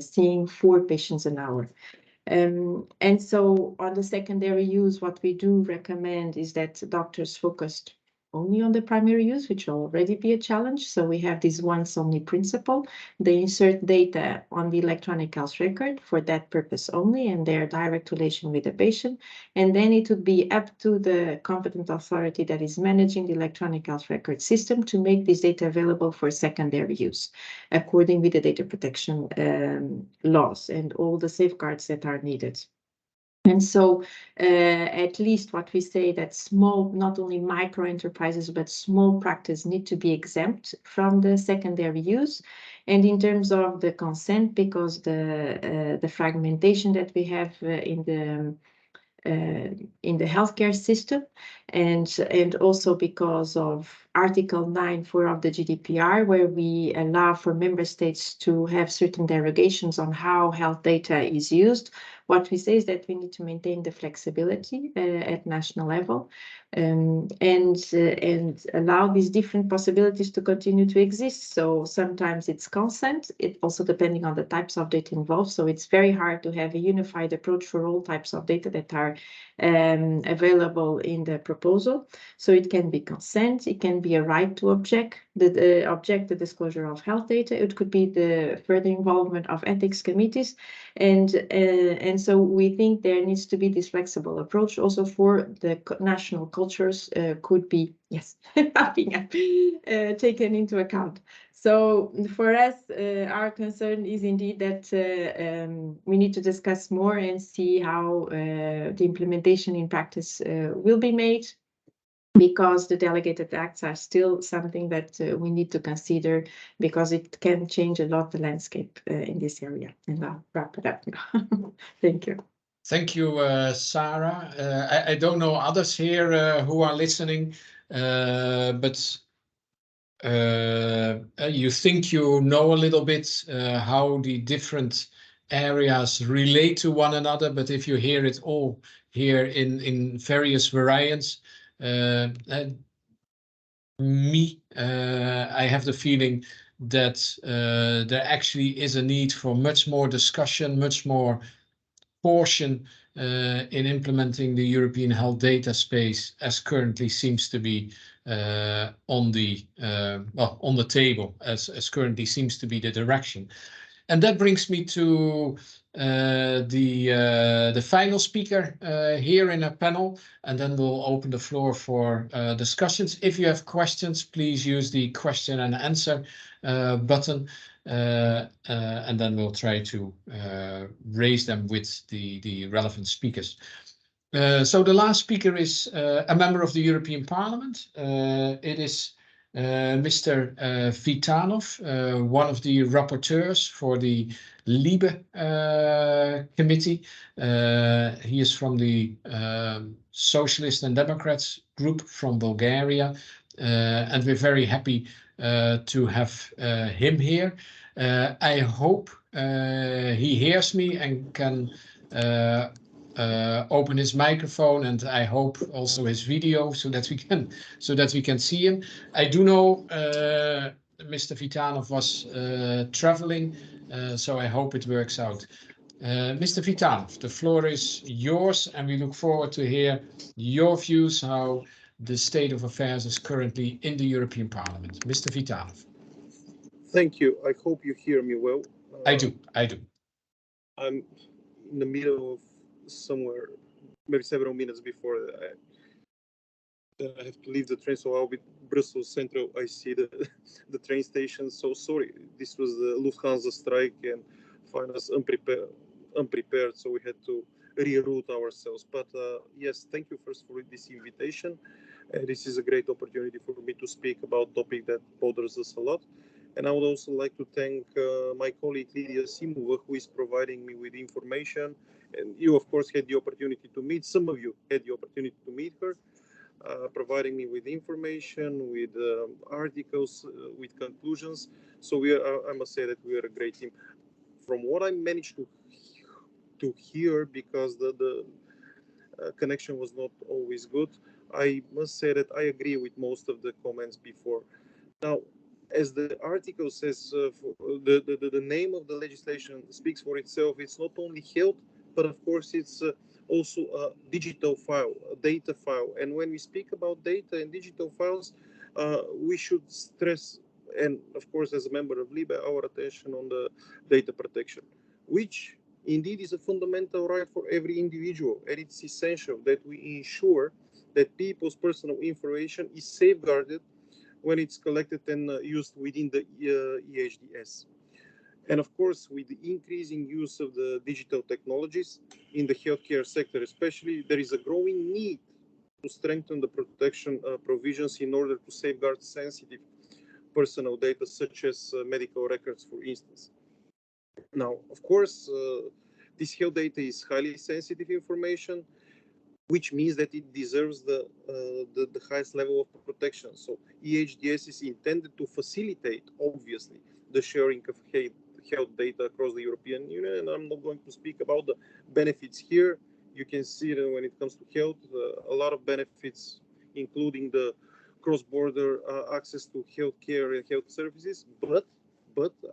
seeing 4 patients an hour. And so on the secondary use, what we do recommend is that doctors focused only on the primary use, which will already be a challenge. So we have this once only principle. They insert data on the electronic health record for that purpose only and their direct relation with the patient. And then it would be up to the competent authority that is managing the electronic health record system to make this data available for secondary use, according with the data protection laws and all the safeguards that are needed. And so at least what we say that small, not only micro enterprises, but small practice need to be exempt from the secondary use. And in terms of the consent, because the fragmentation that we have in the healthcare system, and also because of Article 9.4 of the GDPR, where we allow for member states to have certain derogations on how health data is used. What we say is that we need to maintain the flexibility at national level and allow these different possibilities to continue to exist. So sometimes it's consent, it also depending on the types of data involved. So it's very hard to have a unified approach for all types of data that are available in the proposal. So it can be consent, it can be a right to object the disclosure of health data. It could be the further involvement of ethics committees, and so we think there needs to be this flexible approach also for the national cultures could be taken into account. So for us, our concern is indeed that we need to discuss more and see how the implementation in practice will be made, because the delegated acts are still something that we need to consider, because it can change a lot the landscape in this area. And I'll wrap it up now. Thank you. Thank you, Sarah. I don't know others here who are listening, but you think you know a little bit how the different areas relate to one another, but if you hear it all here in various variants, I have the feeling that there actually is a need for much more discussion, much more caution in implementing the European health data space, as currently seems to be on the table, as currently seems to be the direction. And that brings me to the final speaker here in our panel, and then we'll open the floor for discussions. If you have questions, please use the question and answer button, and then we'll try to raise them with the relevant speakers. So the last speaker is a member of the European Parliament. It is Mr. Vitanov, one of the rapporteurs for the LIBE committee. He is from the Socialists and Democrats group from Bulgaria, and we're very happy to have him here. I hope he hears me and can open his microphone, and I hope also his video, so that we can see him. I do know Mr. Vitanov was traveling, so I hope it works out. Mr. Vitanov, the floor is yours, and we look forward to hear your views how the state of affairs is currently in the European Parliament. Mr. Vitanov. Thank you. I hope you hear me well. I do. I'm in the middle of somewhere, maybe several minutes before Then I have to leave the train, so I'll be Brussels Central. I see the the train station. So sorry, this was the Lufthansa strike and find us unprepared. So we had to reroute ourselves. But yes, thank you first for this invitation. This is a great opportunity for me to speak about a topic that bothers us a lot. And I would also like to thank my colleague Lydia Simova, who is providing me with information. And you, of course, had the opportunity to meet. Some of you had the opportunity to meet her. Providing me with information, with articles, with conclusions. So we are, I must say that we are a great team. From what I managed to hear, because the connection was not always good, I must say that I agree with most of the comments before. Now, as the article says, the name of the legislation speaks for itself. It's not only health, but of course it's also a digital file, a data file. And when we speak about data and digital files, we should stress, and of course as a member of LIBE, our attention on the data protection, which indeed is a fundamental right for every individual. And it's essential that we ensure that people's personal information is safeguarded when it's collected and used within the EHDS. And of course, with the increasing use of the digital technologies in the healthcare sector especially, there is a growing need to strengthen the protection provisions in order to safeguard sensitive personal data, such as medical records, for instance. Now, of course, this health data is highly sensitive information, which means that it deserves the highest level of protection. So EHDS is intended to facilitate, obviously, the sharing of health data across the European Union. And I'm not going to speak about the benefits here. You can see that when it comes to health, a lot of benefits, including the cross-border access to healthcare and health services. But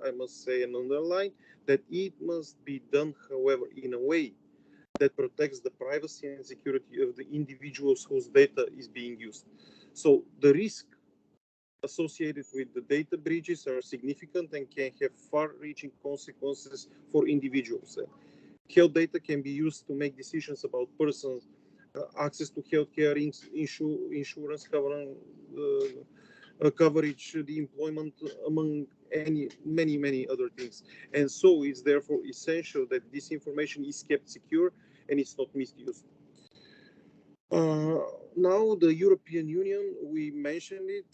I must say and underline that it must be done, however, in a way that protects the privacy and security of the individuals whose data is being used. So the risk associated with the data breaches are significant and can have far-reaching consequences for individuals. Health data can be used to make decisions about persons' access to healthcare, insurance coverage, the employment, among many other things. And so it's therefore essential that this information is kept secure and it's not misused. Now the European Union, we mentioned it,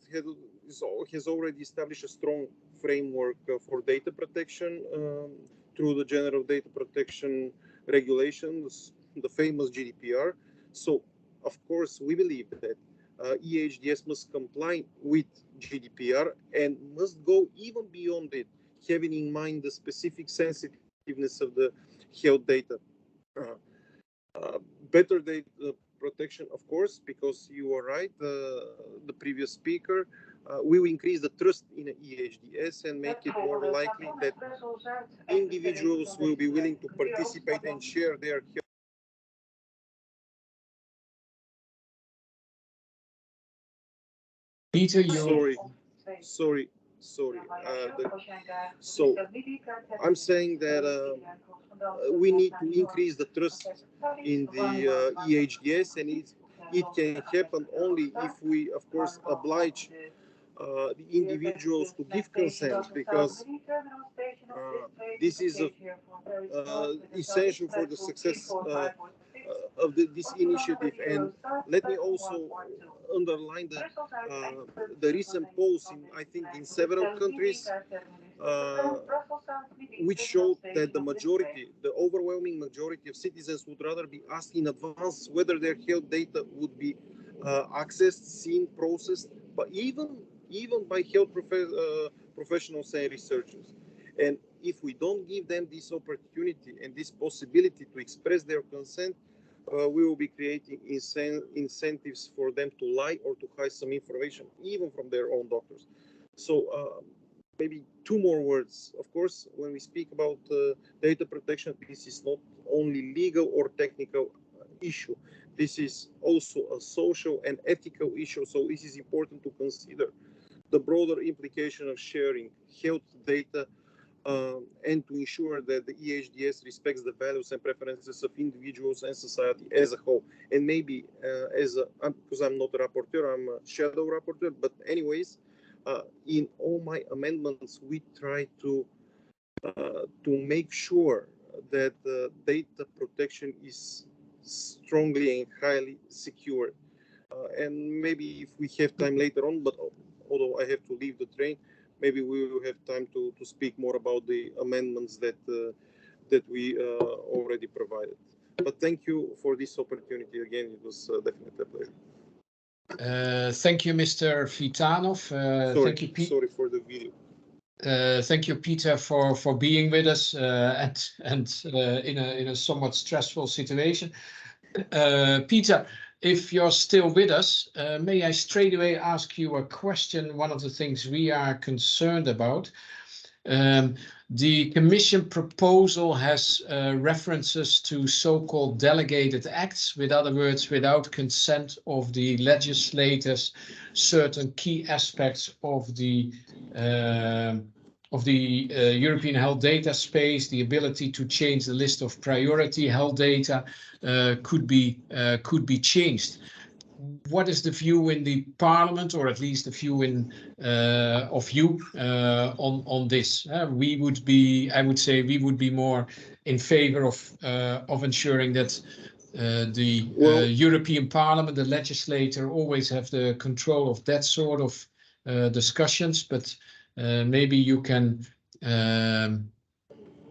has already established a strong framework for data protection through the General Data Protection Regulations, the famous GDPR. So, of course, we believe that EHDS must comply with GDPR and must go even beyond it, having in mind the specific sensitiveness of the health data. Better data protection, of course, because you are right, the previous speaker, we will increase the trust in EHDS and make it more likely that individuals will be willing to participate and share their health. Peter, Sorry. So I'm saying that we need to increase the trust in the EHDS, and it can happen only if we, of course, oblige the individuals to give consent, because this is essential for the success of this initiative. And let me also underline the recent polls I think in several countries, which showed that the overwhelming majority of citizens would rather be asked in advance whether their health data would be accessed, seen, processed, but even by health professionals and researchers. And if we don't give them this opportunity and this possibility to express their consent, we will be creating incentives for them to lie or to hide some information, even from their own doctors. So maybe two more words. Of course, when we speak about data protection, this is not only legal or technical issue. This is also a social and ethical issue. So this is important to consider the broader implication of sharing health data and to ensure that the EHDS respects the values and preferences of individuals and society as a whole. And maybe because I'm not a rapporteur, I'm a shadow rapporteur, but anyways, in all my amendments, we try to make sure that data protection is strongly and highly secured. And maybe if we have time later on, but although I have to leave the train, maybe we will have time to speak more about the amendments that we already provided. But thank you for this opportunity again. It was definitely a pleasure. Thank you, Mr. Vitanov. Thank you, Pete. Sorry for the video. Thank you, Peter, for being with us and in a somewhat stressful situation. Peter, if you're still with us, may I straight away ask you a question? One of the things we are concerned about. The Commission proposal has references to so-called delegated acts, with other words, without consent of the legislators, certain key aspects of the European health data space, the ability to change the list of priority health data could be changed. What is the view in the Parliament, or at least the view of you on this? I would say we would be more in favor of ensuring that the European Parliament, the legislator, always have the control of that sort of discussions. But maybe you can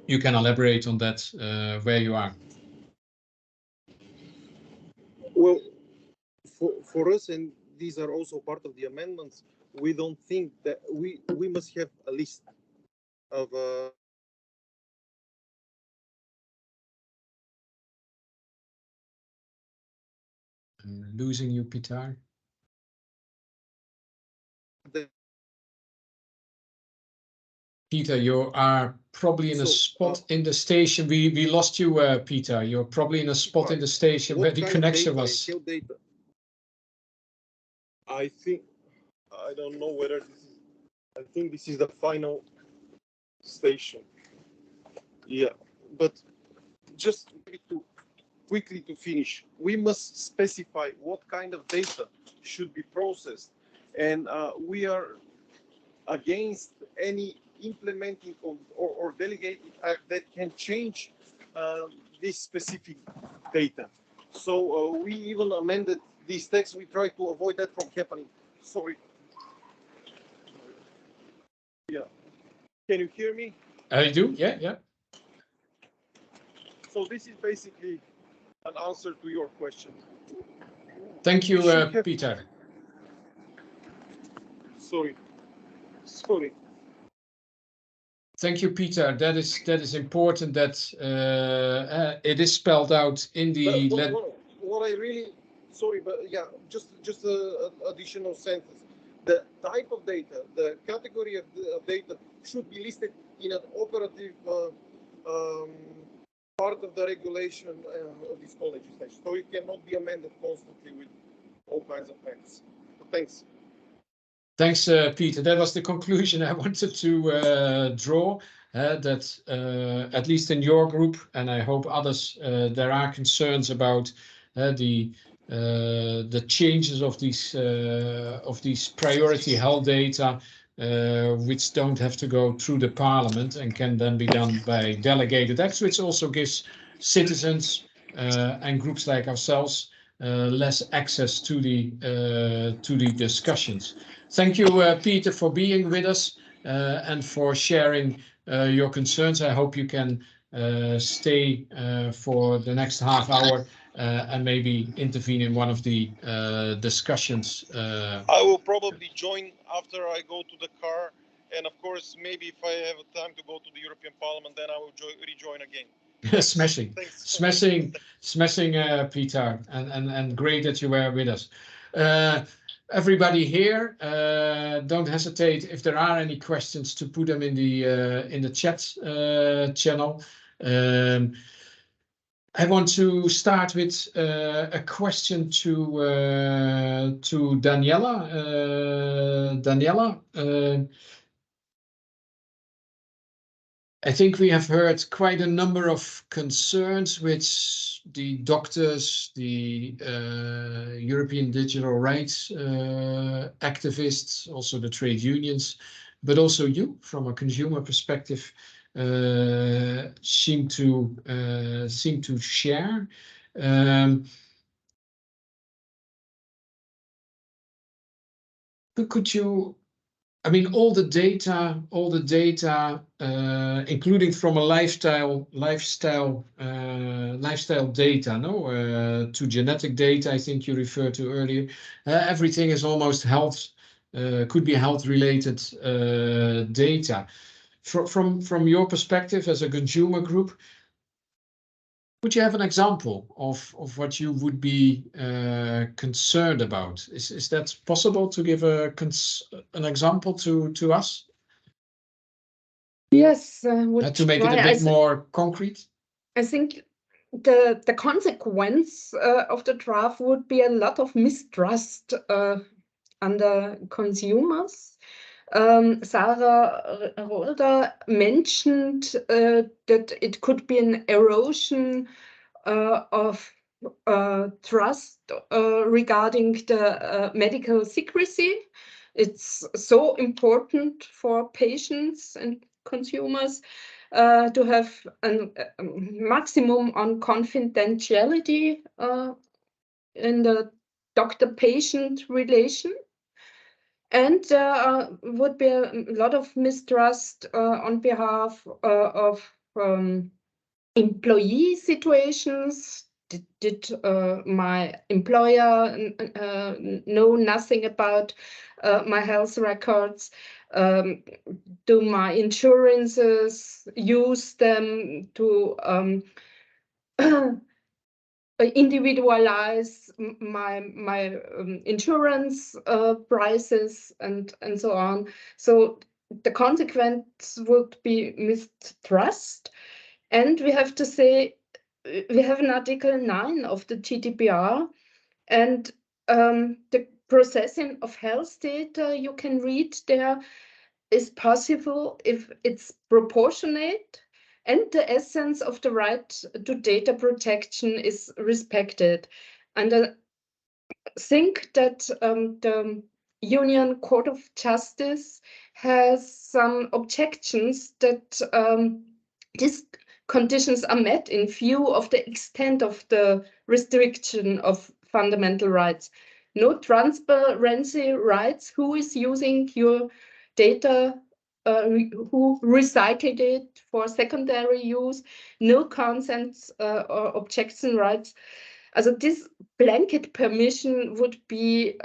elaborate on that where you are. Well, for us, and these are also part of the amendments, we don't think that we must have a list of I'm losing you, Peter. Peter, you are probably in a spot in the station. We lost you, Peter. You're probably in a spot in the station where the connection was. I think, I don't know whether this is, I think this is the final station. Yeah, but just to quickly to finish, we must specify what kind of data should be processed. And we are against any implementing or delegated act that can change this specific data. So we even amended this text. We try to avoid that from happening. Sorry. Yeah. Can you hear me? I do. Yeah. So this is basically an answer to your question. Thank you, Peter. Sorry. Thank you, Peter. That is important that it is spelled out in the. What I really, sorry, but yeah, just an additional sentence. The type of data, the category of data should be listed in an operative part of the regulation of this whole legislation. So it cannot be amended constantly with all kinds of acts. So thanks. Thanks, Peter. That was the conclusion I wanted to draw, that at least in your group, and I hope others, there are concerns about the changes of these priority health data, which don't have to go through the Parliament and can then be done by delegated acts, which also gives citizens and groups like ourselves less access to the discussions. Thank you, Peter, for being with us and for sharing your concerns. I hope you can stay for the next half hour and maybe intervene in one of the discussions. I will probably join after I go to the car. And of course, maybe if I have time to go to the European Parliament, then I will rejoin again. Smashing, Peter, and great that you were with us. Everybody here, don't hesitate if there are any questions to put them in the chat channel. I want to start with a question to Daniela. Daniela, I think we have heard quite a number of concerns which the doctors, the European digital rights activists, also the trade unions, but also you, from a consumer perspective, seem to share. Could you? I mean, all the data, including from a lifestyle data, no, to genetic data. I think you referred to earlier. Everything is almost health, could be health-related data. From your perspective as a consumer group, would you have an example of what you would be concerned about? Is that possible to give an example to us? Yes, To make it a bit more concrete? I think the consequence of the draft would be a lot of mistrust under consumers. Sarah Rolder mentioned that it could be an erosion of trust regarding the medical secrecy. It's so important for patients and consumers to have a maximum on confidentiality in the doctor-patient relation. And would be a lot of mistrust on behalf of employee situations. Did my employer know nothing about my health records? Do my insurances use them to individualize my insurance prices and so on? So the consequence would be mistrust. And we have to say, we have an Article 9 of the GDPR, and the processing of health data, you can read there, is possible if it's proportionate and the essence of the right to data protection is respected. And I think that the Union Court of Justice has some objections that these conditions are met in view of the extent of the restriction of fundamental rights. No transparency rights, who is using your data, who recycled it for secondary use, no consents or objection rights. Also this blanket permission would be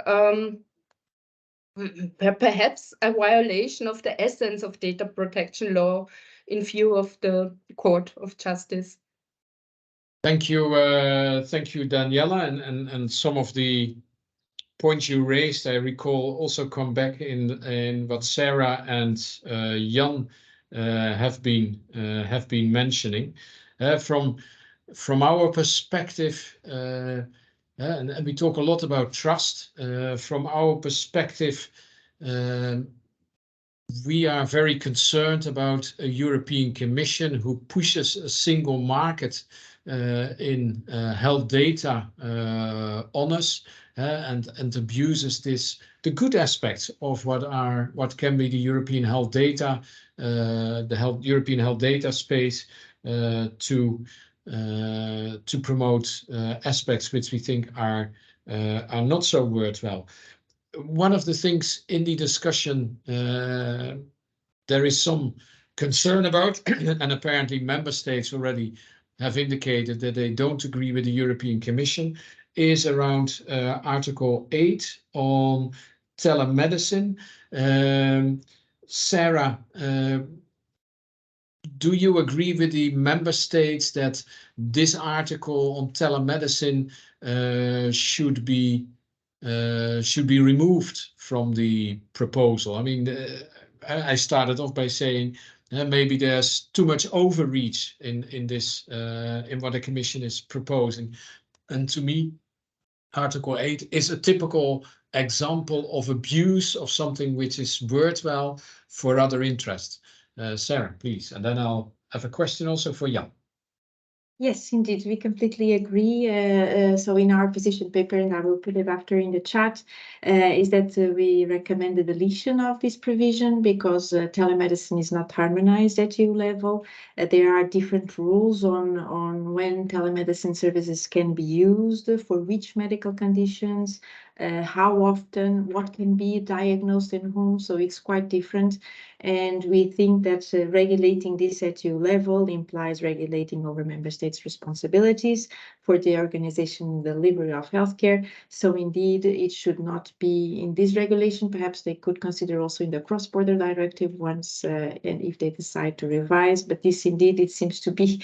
perhaps a violation of the essence of data protection law in view of the Court of Justice. Thank you, Daniela, and some of the points you raised, I recall, also come back in what Sarah and Jan have been mentioning. From our perspective, and we talk a lot about trust. From our perspective, we are very concerned about a European Commission who pushes a single market in health data on us and abuses the good aspects of what can be the European health data, European health data space to promote aspects which we think are not so worthwhile. One of the things in the discussion there is some concern about, and apparently member states already have indicated that they don't agree with the European Commission, is around Article 8 on telemedicine. Sarah, do you agree with the member states that this article on telemedicine should be removed from the proposal? I mean, I started off by saying maybe there's too much overreach in this in what the Commission is proposing, and to me, Article 8 is a typical example of abuse of something which is worthwhile for other interests. Sarah, please, and then I'll have a question also for Jan. Yes, indeed, we completely agree. So in our position paper, and I will put it after in the chat, is that we recommend the deletion of this provision because telemedicine is not harmonized at EU level. There are different rules on when telemedicine services can be used, for which medical conditions, how often, what can be diagnosed in whom, so it's quite different. And we think that regulating this at EU level implies regulating over member states' responsibilities for the organization and delivery of healthcare. So indeed, it should not be in this regulation. Perhaps they could consider also in the cross-border directive once, and if they decide to revise. But this indeed, it seems to be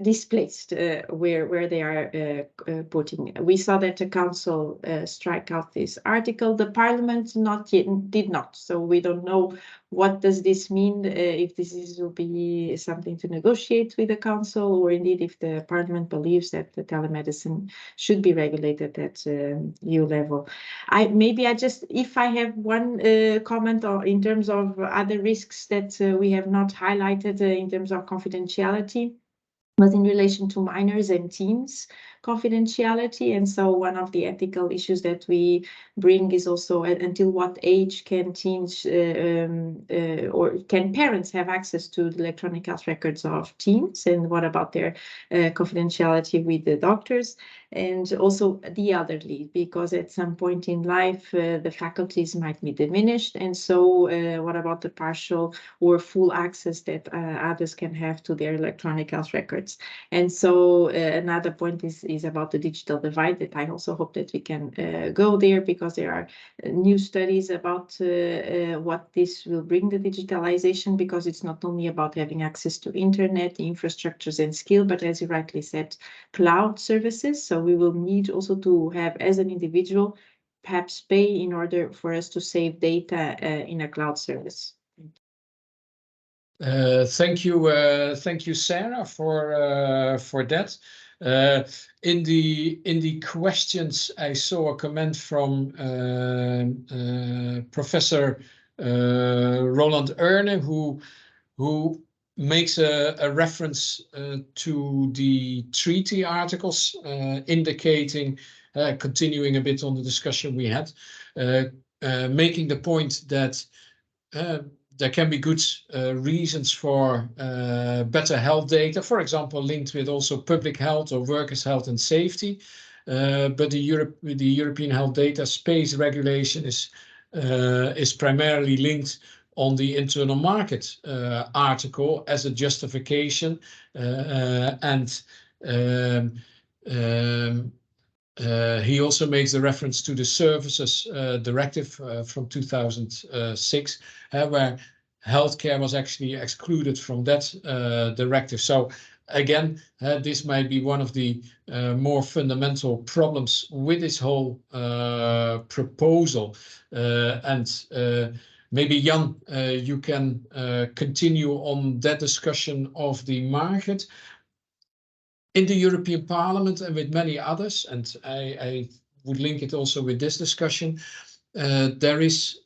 displaced where they are putting. We saw that the council strike out this article. The parliament not yet did not. So we don't know what does this mean, if this will be something to negotiate with the council, or indeed if the parliament believes that the telemedicine should be regulated at EU level. If I have one comment in terms of other risks that we have not highlighted in terms of confidentiality, was in relation to minors and teens confidentiality. And so one of the ethical issues that we bring is also until what age can teens or can parents have access to the electronic health records of teens, and what about their confidentiality with the doctors, and also the elderly, because at some point in life the faculties might be diminished, and so what about the partial or full access that others can have to their electronic health records. And so another point is about the digital divide, that I also hope that we can go there, because there are new studies about what this will bring, the digitalization, because it's not only about having access to internet, infrastructures and skill, but as you rightly said, cloud services. So we will need also to have, as an individual, perhaps pay in order for us to save data in a cloud service. Thank you, Sarah, for that. In the questions, I saw a comment from Professor Roland Erne, who makes a reference to the treaty articles, indicating, continuing a bit on the discussion we had, making the point that there can be good reasons for better health data, for example, linked with also public health or workers' health and safety. But the European Health Data Space Regulation is primarily linked on the internal market article as a justification, he also makes a reference to the Services Directive from 2006, where healthcare was actually excluded from that directive. So again, this might be one of the more fundamental problems with this whole proposal. Maybe Jan, you can continue on that discussion of the market. In the European Parliament and with many others, and I would link it also with this discussion, there is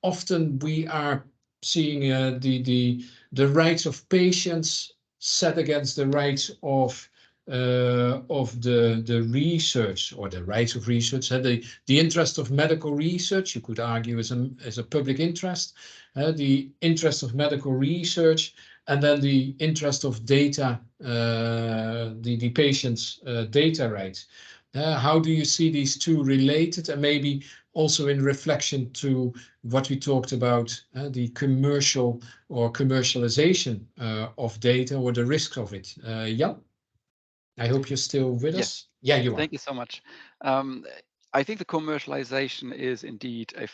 often, we are seeing the rights of patients set against the rights of the research, or the rights of research, and the interest of medical research, you could argue, as a public interest, the interest of medical research, and then the interest of data, the patient's data rights. How do you see these two related, and maybe also in reflection to what we talked about, the commercial or commercialization of data, or the risks of it? Jan, I hope you're still with us. Yeah, you are. Thank you so much. I think the commercialization is indeed a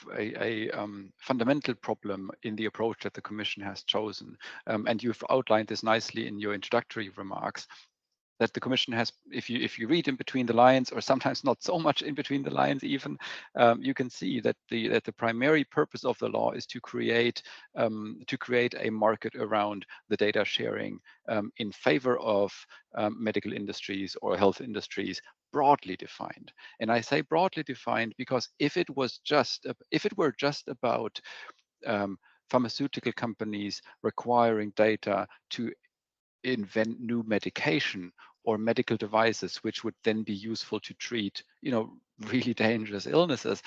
fundamental problem in the approach that the Commission has chosen. And you've outlined this nicely in your introductory remarks, that the Commission has, if you read in between the lines, or sometimes not so much in between the lines even, you can see that the primary purpose of the law is to create a market around the data sharing in favor of medical industries or health industries, broadly defined. And I say broadly defined because if it were just about pharmaceutical companies requiring data to invent new medication or medical devices, which would then be useful to treat, really dangerous illnesses,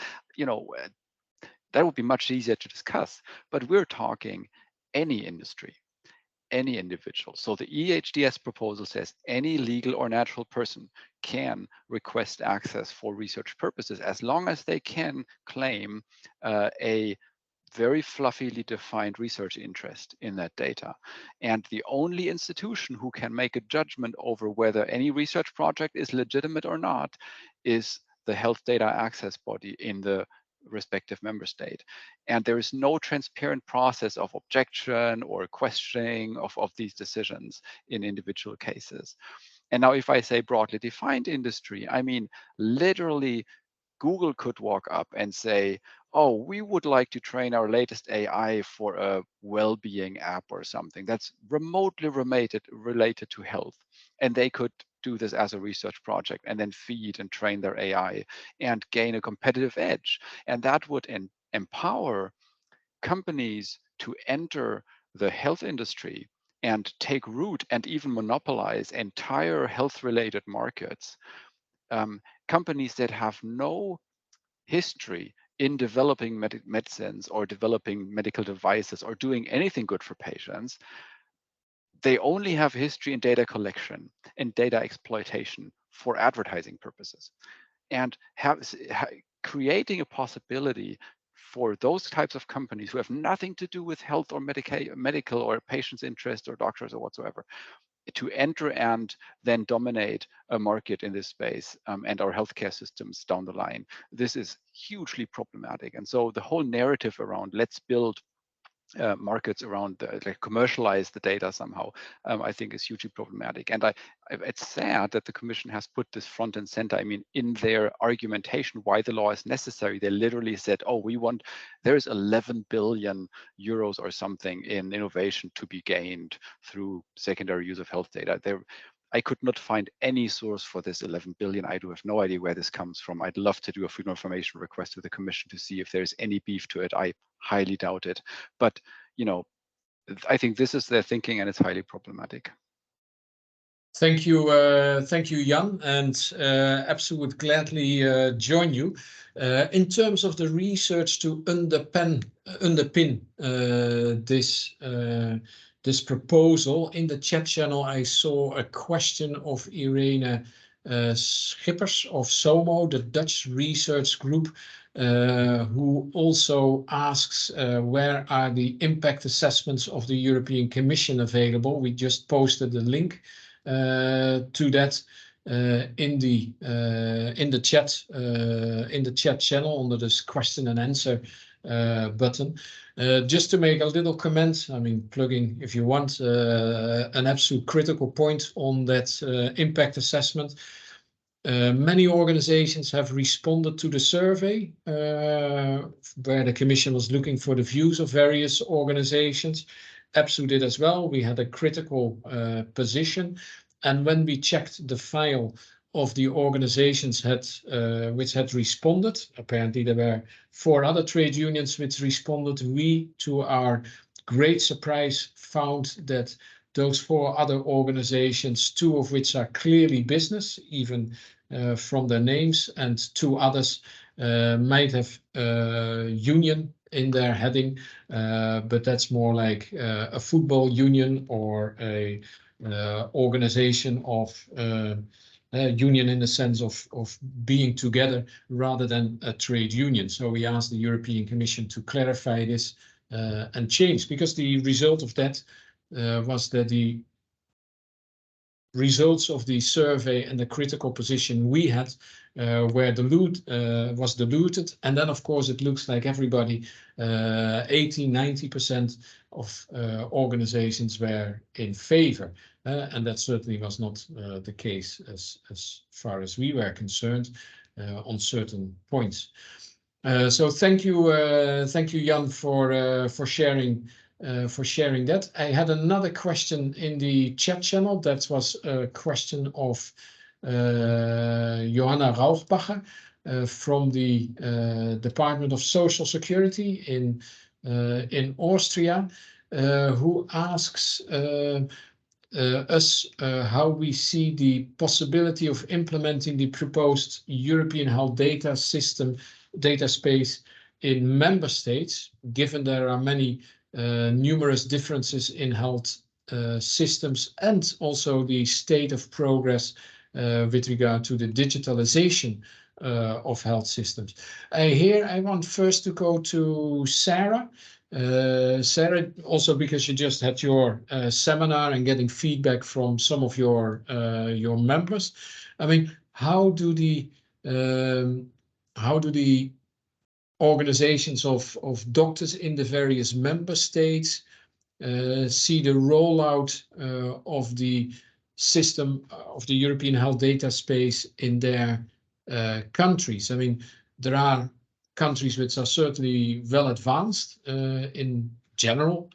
that would be much easier to discuss. But we're talking any industry, any individual. So the EHDS proposal says any legal or natural person can request access for research purposes as long as they can claim a very fluffily defined research interest in that data. And the only institution who can make a judgment over whether any research project is legitimate or not is the health data access body in the respective member state. And there is no transparent process of objection or questioning of these decisions in individual cases. And now if I say broadly defined industry, I mean literally Google could walk up and say, oh, we would like to train our latest AI for a well-being app or something that's remotely related to health. And they could do this as a research project and then feed and train their AI and gain a competitive edge. And that would empower companies to enter the health industry and take root and even monopolize entire health-related markets. Companies that have no history in developing medicines or developing medical devices or doing anything good for patients, they only have history in data collection and data exploitation for advertising purposes. And creating a possibility for those types of companies who have nothing to do with health or medical or patient's interest or doctors or whatsoever, to enter and then dominate a market in this space and our healthcare systems down the line. This is hugely problematic. And so the whole narrative around let's build markets around commercialize the data somehow, I think is hugely problematic. And it's sad that the Commission has put this front and center. I mean, in their argumentation why the law is necessary, they literally said, oh, there's 11 billion euros or something in innovation to be gained through secondary use of health data. I could not find any source for this 11 billion. I do have no idea where this comes from. I'd love to do a freedom of information request to the Commission to see if there's any beef to it. I highly doubt it. But, I think this is their thinking and it's highly problematic. Thank you, Jan, and EPSU would gladly join you. In terms of the research to underpin this proposal, in the chat channel I saw a question of Irene Schippers of SOMO, the Dutch research group, who also asks where are the impact assessments of the European Commission available. We just posted the link to that in the chat channel under this question and answer button. Just to make a little comment, I mean, plugging if you want an absolute critical point on that impact assessment. Many organizations have responded to the survey where the Commission was looking for the views of various organizations. EPSU did as well. We had a critical position, and when we checked the file of the organizations which had responded, apparently there were 4 other trade unions which responded. We, to our great surprise, found that those 4 other organizations, 2 of which are clearly business, even from their names, and 2 others might have union in their heading, but that's more like a football union or a organization of union in the sense of being together rather than a trade union. So we asked the European Commission to clarify this and change, because the result of that was that the results of the survey and the critical position we had was diluted. And then, of course, it looks like everybody, 80–90% of organizations were in favor. And that certainly was not the case as far as we were concerned on certain points. So thank you, Jan, for sharing that. I had another question in the chat channel. That was a question of Johanna Rauchbacher from the Department of Social Security in in Austria, who asks us how we see the possibility of implementing the proposed European health data system, data space in member states, given there are many numerous differences in health systems and also the state of progress with regard to the digitalization of health systems. Here I want first to go to Sarah. Sarah, also because you just had your seminar and getting feedback from some of your members. I mean, how do the organizations of doctors in the various member states see the rollout of the system of the European health data space in their countries? I mean, there are countries which are certainly well advanced in general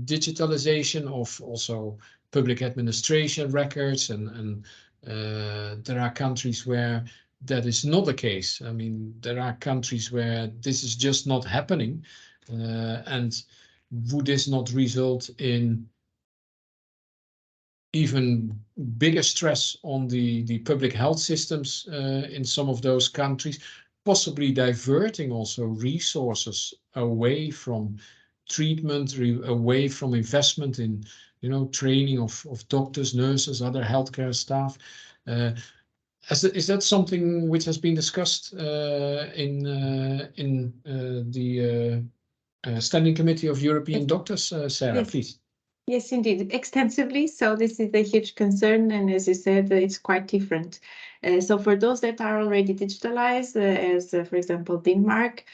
digitalization of also public administration records, and there are countries where that is not the case. I mean, there are countries where this is just not happening, and would this not result in even bigger stress on the public health systems in some of those countries, possibly diverting also resources away from treatment, away from investment in, training of doctors, nurses, other healthcare staff? Is that something which has been discussed in the Standing Committee of European Doctors? Sarah, Yes. Please. Yes, indeed, extensively. So this is a huge concern, and as you said, it's quite different. So for those that are already digitalized, as for example, Denmark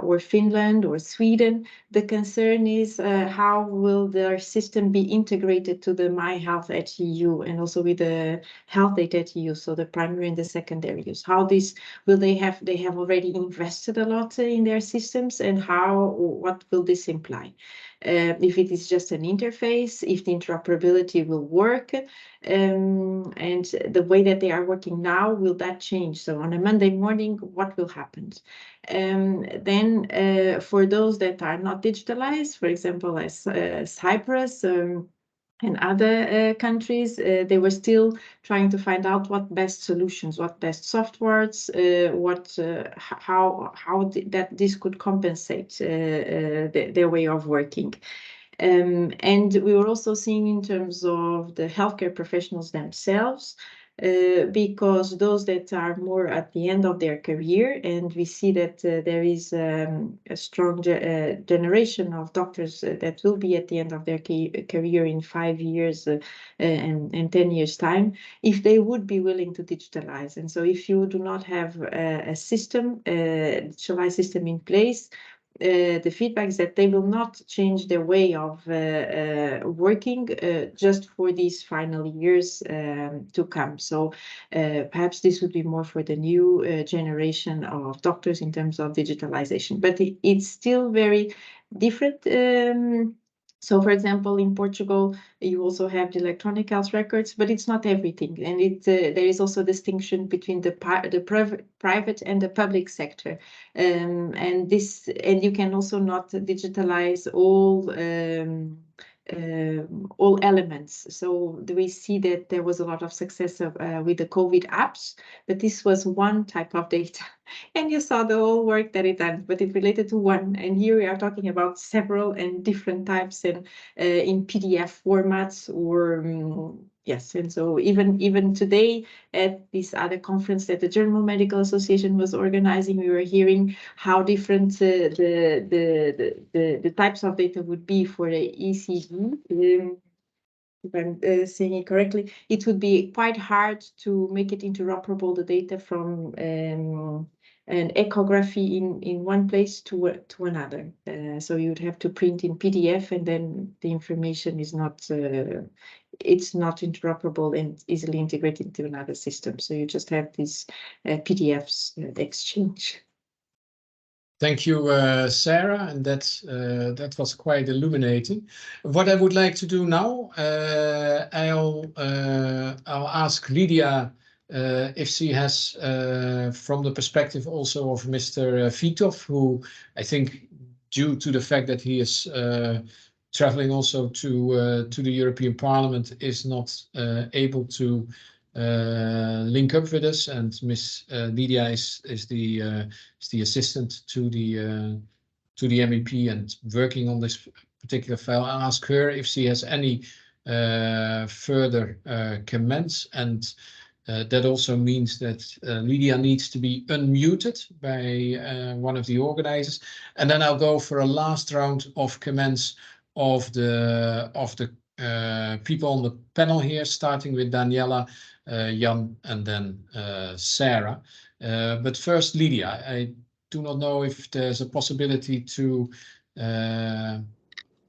or Finland or Sweden, the concern is how will their system be integrated to the My Health at EU and also with the Health Data at EU, so the primary and the secondary use. How this will they have already invested a lot in their systems, and what will this imply? If it is just an interface, if the interoperability will work, and the way that they are working now, will that change? So on a Monday morning, what will happen? Then for those that are not digitalized, for example, as Cyprus, and other countries, they were still trying to find out what best solutions, what best softwares, how that this could compensate their way of working. And we were also seeing in terms of the healthcare professionals themselves, because those that are more at the end of their career, and we see that there is a strong generation of doctors that will be at the end of their career in 5 years and 10 years time, if they would be willing to digitalize. And so if you do not have a digitalized system in place, the feedback is that they will not change their way of working just for these final years to come. So perhaps this would be more for the new generation of doctors in terms of digitalization, but it's still very different. So, for example, in Portugal, you also have the electronic health records, but it's not everything. And there is also a distinction between the private and the public sector. And you can also not digitalize all elements. So we see that there was a lot of success with the COVID apps, but this was one type of data. And you saw the whole work that it done, but it related to one. And here we are talking about several and different types and in PDF formats or yes. And so even today at this other conference that the German Medical Association was organizing, we were hearing how different the types of data would be for the ECG. If I'm saying it correctly, it would be quite hard to make it interoperable, the data from an ecography in one place to another. So you'd have to print in PDF, and then the information is not it's not interoperable and easily integrated into another system. So you just have these PDFs exchange. Thank you, Sarah, and that was quite illuminating. What I would like to do now, I'll ask Lydia if she has, from the perspective also of Mr. Vitov, who I think due to the fact that he is traveling also to the European Parliament, is not able to link up with us. And Miss Lydia is the assistant to the MEP and working on this particular file. I'll ask her if she has any further comments, and that also means that Lydia needs to be unmuted by one of the organizers, and then I'll go for a last round of comments of the people on the panel here, starting with Daniela, Jan, and then Sarah. But first, Lydia, I do not know if there's a possibility to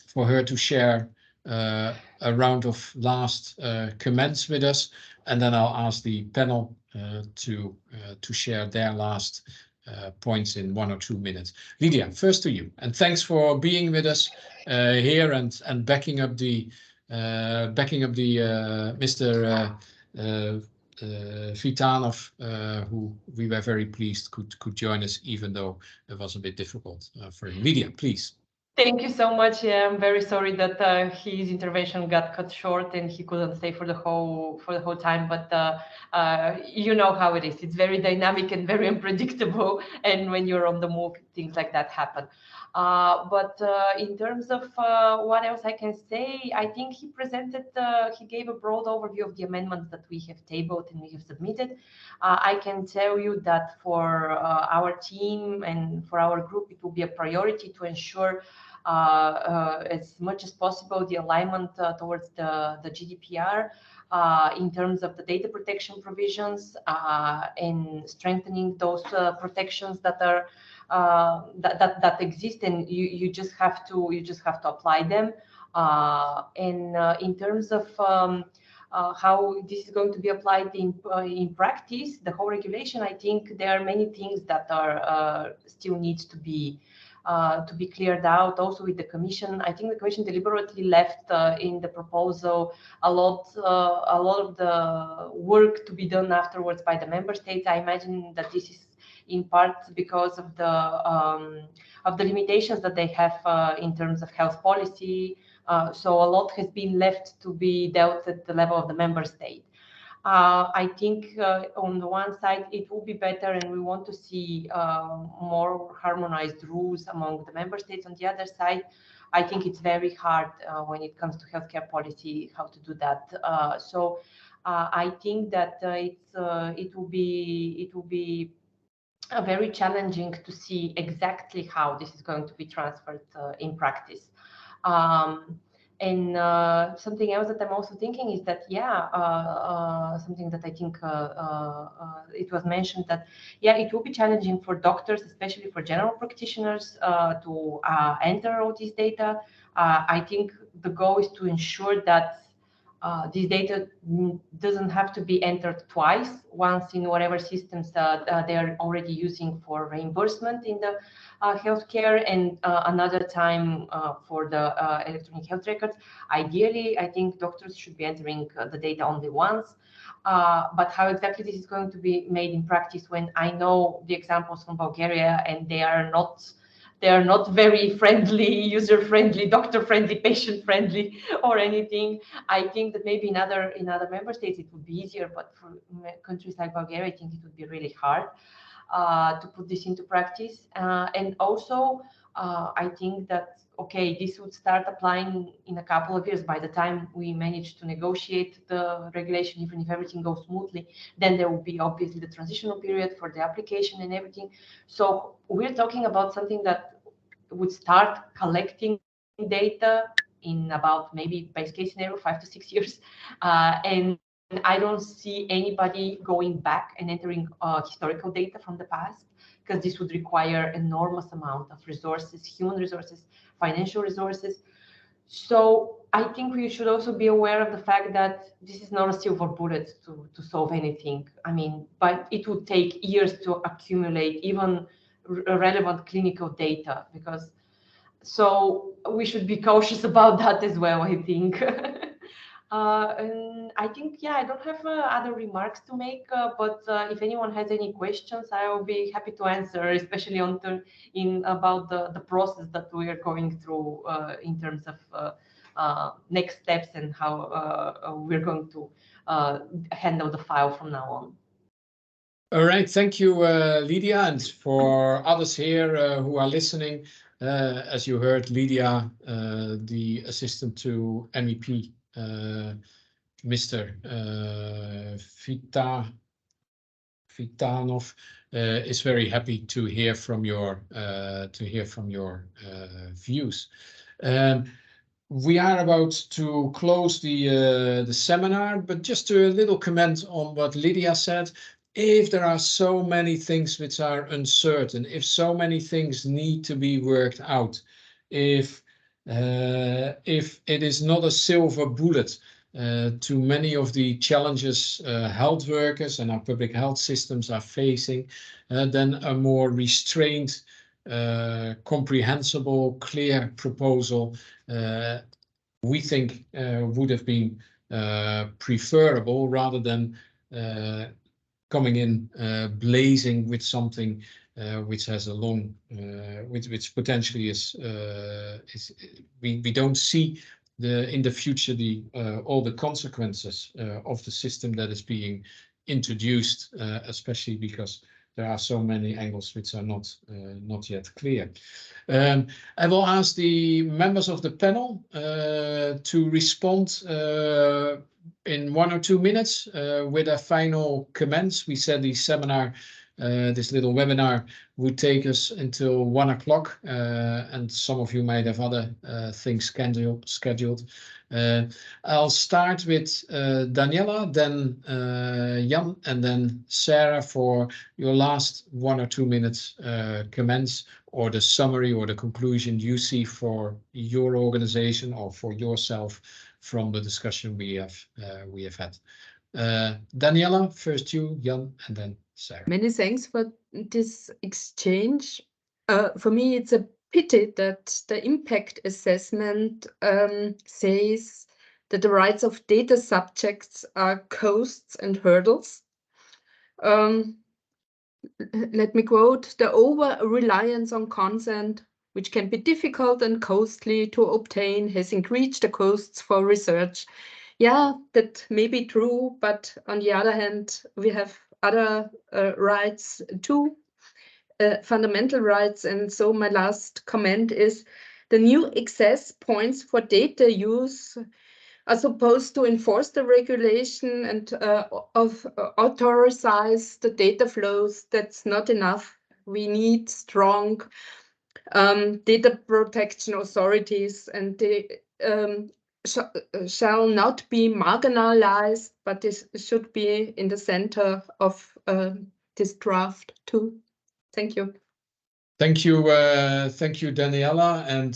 for her to share a round of last comments with us, and then I'll ask the panel to share their last points in 1 or 2 minutes. Lydia, first to you, and thanks for being with us here and backing up the Mr. Vitanov, who we were very pleased could join us, even though it was a bit difficult for him. Lydia, please. Thank you so much. Yeah, I'm very sorry that his intervention got cut short and he couldn't stay for the whole time. But you know how it is. It's very dynamic and very unpredictable. And when you're on the move, things like that happen. But in terms of what else I can say, I think he gave a broad overview of the amendments that we have tabled and we have submitted. I can tell you that for our team and for our group, it will be a priority to ensure as much as possible the alignment towards the GDPR in terms of the data protection provisions and strengthening those protections that are that exist, and you just have to apply them. And in terms of how this is going to be applied in practice, the whole regulation, I think there are many things that are still needs to be cleared out. Also with the Commission, I think the Commission deliberately left in the proposal a lot of the work to be done afterwards by the member states. I imagine that this is in part because of the limitations that they have in terms of health policy. So a lot has been left to be dealt at the level of the member state. I think on the one side, it will be better, and we want to see more harmonized rules among the member states. On the other side, I think it's very hard when it comes to healthcare policy, how to do that. So I think that it will be very challenging to see exactly how this is going to be transferred in practice. And something else that I'm also thinking is that, something that I think it was mentioned that, it will be challenging for doctors, especially for general practitioners, to enter all this data. I think the goal is to ensure that this data doesn't have to be entered twice, once in whatever systems they are already using for reimbursement in the healthcare, and another time for the electronic health records. Ideally, I think doctors should be entering the data only once. But how exactly this is going to be made in practice, when I know the examples from Bulgaria, and they are not very friendly, user-friendly, doctor-friendly, patient-friendly, or anything. I think that maybe in other member states it would be easier, but for countries like Bulgaria, I think it would be really hard to put this into practice. And also, I think that, okay, this would start applying in a couple of years. By the time we manage to negotiate the regulation, even if everything goes smoothly, then there will be obviously the transitional period for the application and everything. So we're talking about something that would start collecting data in about, maybe base case scenario, 5 to 6 years. And I don't see anybody going back and entering historical data from the past, because this would require enormous amount of resources, human resources, financial resources. So I think we should also be aware of the fact that this is not a silver bullet to solve anything. I mean, but it would take years to accumulate even relevant clinical data, because so we should be cautious about that as well, I think. And I think, yeah, I don't have other remarks to make, but if anyone has any questions, I will be happy to answer, especially about the process that we are going through in terms of next steps and how we're going to handle the file from now on. All right, thank you, Lydia, and for others here who are listening. As you heard, Lydia, the assistant to MEP, Mr. Vitanov, is very happy to hear from your views. We are about to close the seminar, but just a little comment on what Lydia said. If there are so many things which are uncertain, if so many things need to be worked out, if it is not a silver bullet to many of the challenges health workers and our public health systems are facing, then a more restrained, comprehensible, clear proposal we think would have been preferable, rather than coming in blazing with something which has a long, which potentially is we don't see in the future all the consequences of the system that is being introduced, especially because there are so many angles which are not yet clear. I will ask the members of the panel to respond in 1 or 2 minutes with their final comments. We said the seminar, this little webinar, would take us until 1 o'clock, and some of you might have other things scheduled. I'll start with Daniela, then Jan, and then Sarah for your last 1 or 2 minutes comments, or the summary or the conclusion you see for your organization or for yourself from the discussion we have had. Daniela, first you, Jan, and then Sarah. Many thanks for this exchange. For me, it's a pity that the impact assessment says that the rights of data subjects are costs and hurdles. Let me quote: "The over-reliance on consent, which can be difficult and costly to obtain, has increased the costs for research." Yeah, that may be true, but on the other hand, we have other rights too, fundamental rights. And so my last comment is, the new access points for data use are supposed to enforce the regulation and authorize the data flows. That's not enough. We need strong data protection authorities, and they shall not be marginalized, but this should be in the center of this draft too. Thank you. Thank you, Daniela, and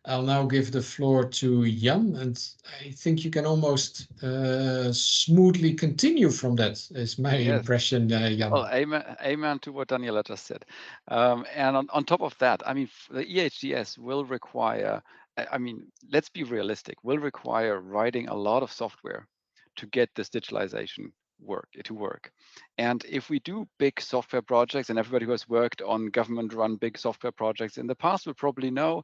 I'll now give the floor to Jan, and I think you can almost smoothly continue from that, is my impression, Jan. Well, amen to what Daniela just said. And on top of that, I mean, the EHDS will require, I mean, let's be realistic, will require writing a lot of software to get this digitalization to work. And if we do big software projects, and everybody who has worked on government-run big software projects in the past will probably know,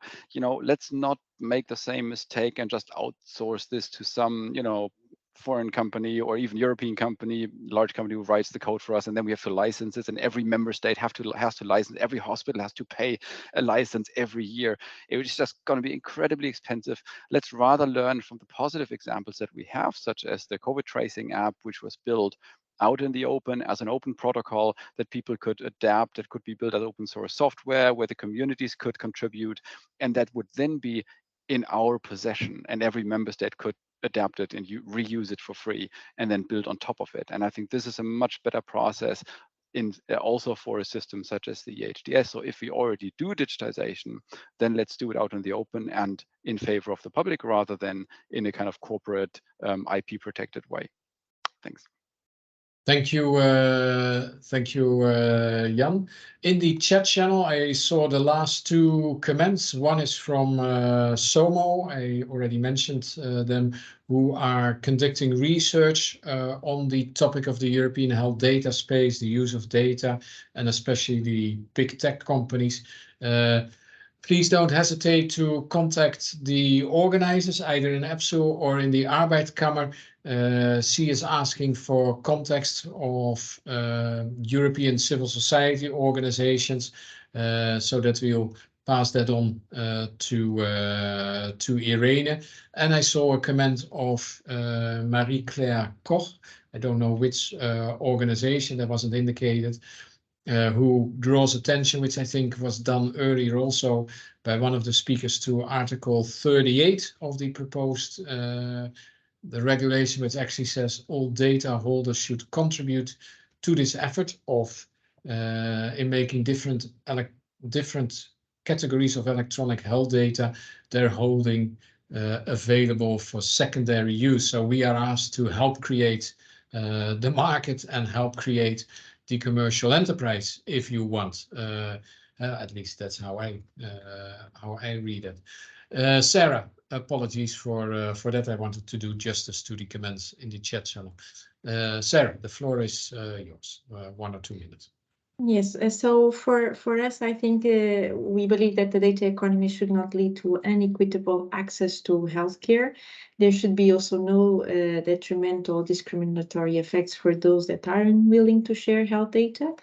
let's not make the same mistake and just outsource this to some, foreign company or even European company, large company who writes the code for us, and then we have to license it, and every member state has to license, every hospital has to pay a license every year. It's just going to be incredibly expensive. Let's rather learn from the positive examples that we have, such as the COVID tracing app, which was built out in the open as an open protocol that people could adapt, that could be built as open source software, where the communities could contribute, and that would then be in our possession, and every member state could adapt it and reuse it for free and then build on top of it. And I think this is a much better process also for a system such as the EHDS. So if we already do digitization, then let's do it out in the open and in favor of the public, rather than in a kind of corporate IP protected way. Thanks. Thank you, Jan. In the chat channel, I saw the last two comments. One is from SOMO. I already mentioned them, who are conducting research on the topic of the European health data space, the use of data, and especially the big tech companies. Please don't hesitate to contact the organizers, either in EPSU or in the Arbeitskammer. She is asking for context of European civil society organizations, so that we'll pass that on to Irene. And I saw a comment of Marie-Claire Koch. I don't know which organization, that wasn't indicated. Who draws attention, which I think was done earlier also by one of the speakers, to Article 38 of the proposed the regulation, which actually says all data holders should contribute to this effort of in making different categories of electronic health data they're holding available for secondary use. So we are asked to help create the market and help create the commercial enterprise, if you want. At least that's how I read it. Sarah, apologies for that. I wanted to do justice to the comments in the chat channel. Sarah, the floor is yours. 1 or 2 minutes. Yes, so for us, I think we believe that the data economy should not lead to unequitable access to healthcare. There should be also no detrimental discriminatory effects for those that are unwilling to share health data.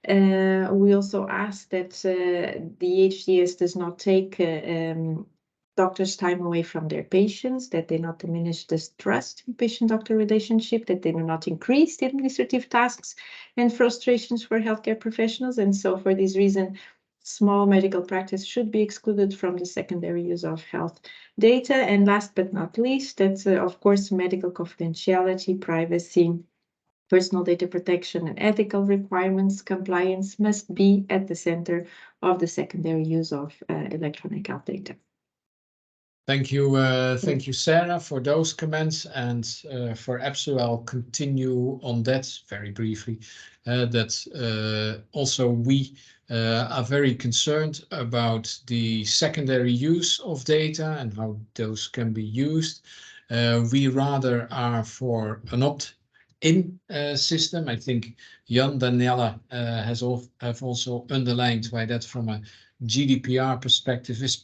We also ask that the EHDS does not take doctors' time away from their patients, that they not diminish this trust in patient-doctor relationship, that they do not increase the administrative tasks and frustrations for healthcare professionals. And so for this reason, small medical practice should be excluded from the secondary use of health data. And last but not least, that of course, medical confidentiality, privacy, personal data protection, and ethical requirements compliance must be at the center of the secondary use of electronic health data. Thank you, Sarah, for those comments, and for EPSU, I'll continue on that very briefly. Also we are very concerned about the secondary use of data and how those can be used. We rather are for an opt-in system. I think Jan, Daniela have also underlined why that from a GDPR perspective is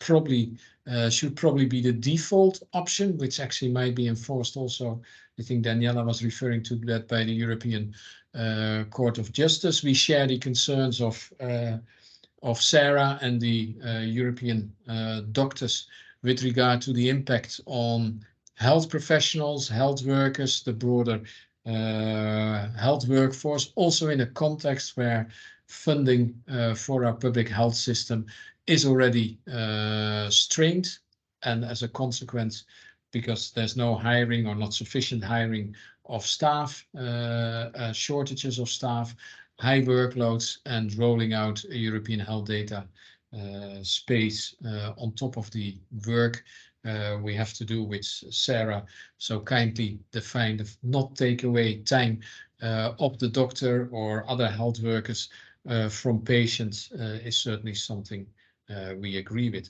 should probably be the default option, which actually might be enforced also. I think Daniela was referring to that by the European Court of Justice. We share the concerns of Sarah and the European doctors with regard to the impact on health professionals, health workers, the broader health workforce, also in a context where funding for our public health system is already strained, and as a consequence, because there's no hiring or not sufficient hiring of staff, shortages of staff, high workloads, and rolling out a European health data space on top of the work we have to do, which Sarah so kindly defined, of not take away time of the doctor or other health workers from patients, is certainly something we agree with.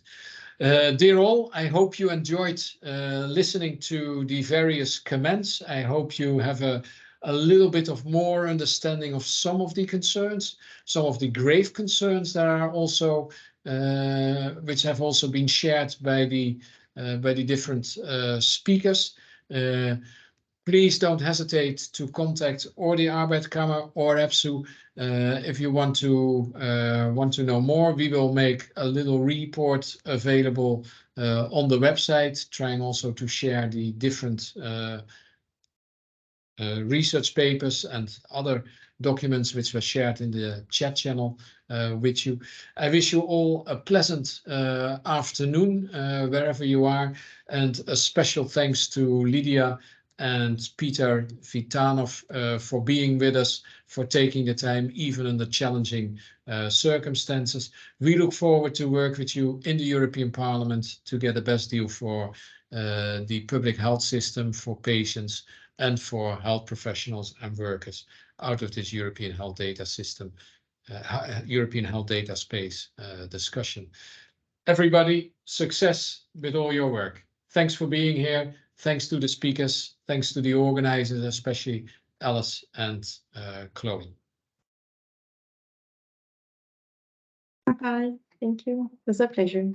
Dear all, I hope you enjoyed listening to the various comments. I hope you have a little bit of more understanding of some of the concerns, some of the grave concerns that are also, which have also been shared by the different speakers. Please don't hesitate to contact or the Arbeitskammer or EPSU if you want to know more. We will make a little report available on the website, trying also to share the different research papers and other documents which were shared in the chat channel with you. I wish you all a pleasant afternoon wherever you are, and a special thanks to Lydia and Peter Vitanov for being with us, for taking the time even under challenging circumstances. We look forward to work with you in the European Parliament to get the best deal for the public health system, for patients, and for health professionals and workers. out of this European health data system, European health data space discussion. Everybody, success with all your work. Thanks for being here. Thanks to the speakers. Thanks to the organizers, especially Alice and Chloe. Bye. Thank you. It was a pleasure.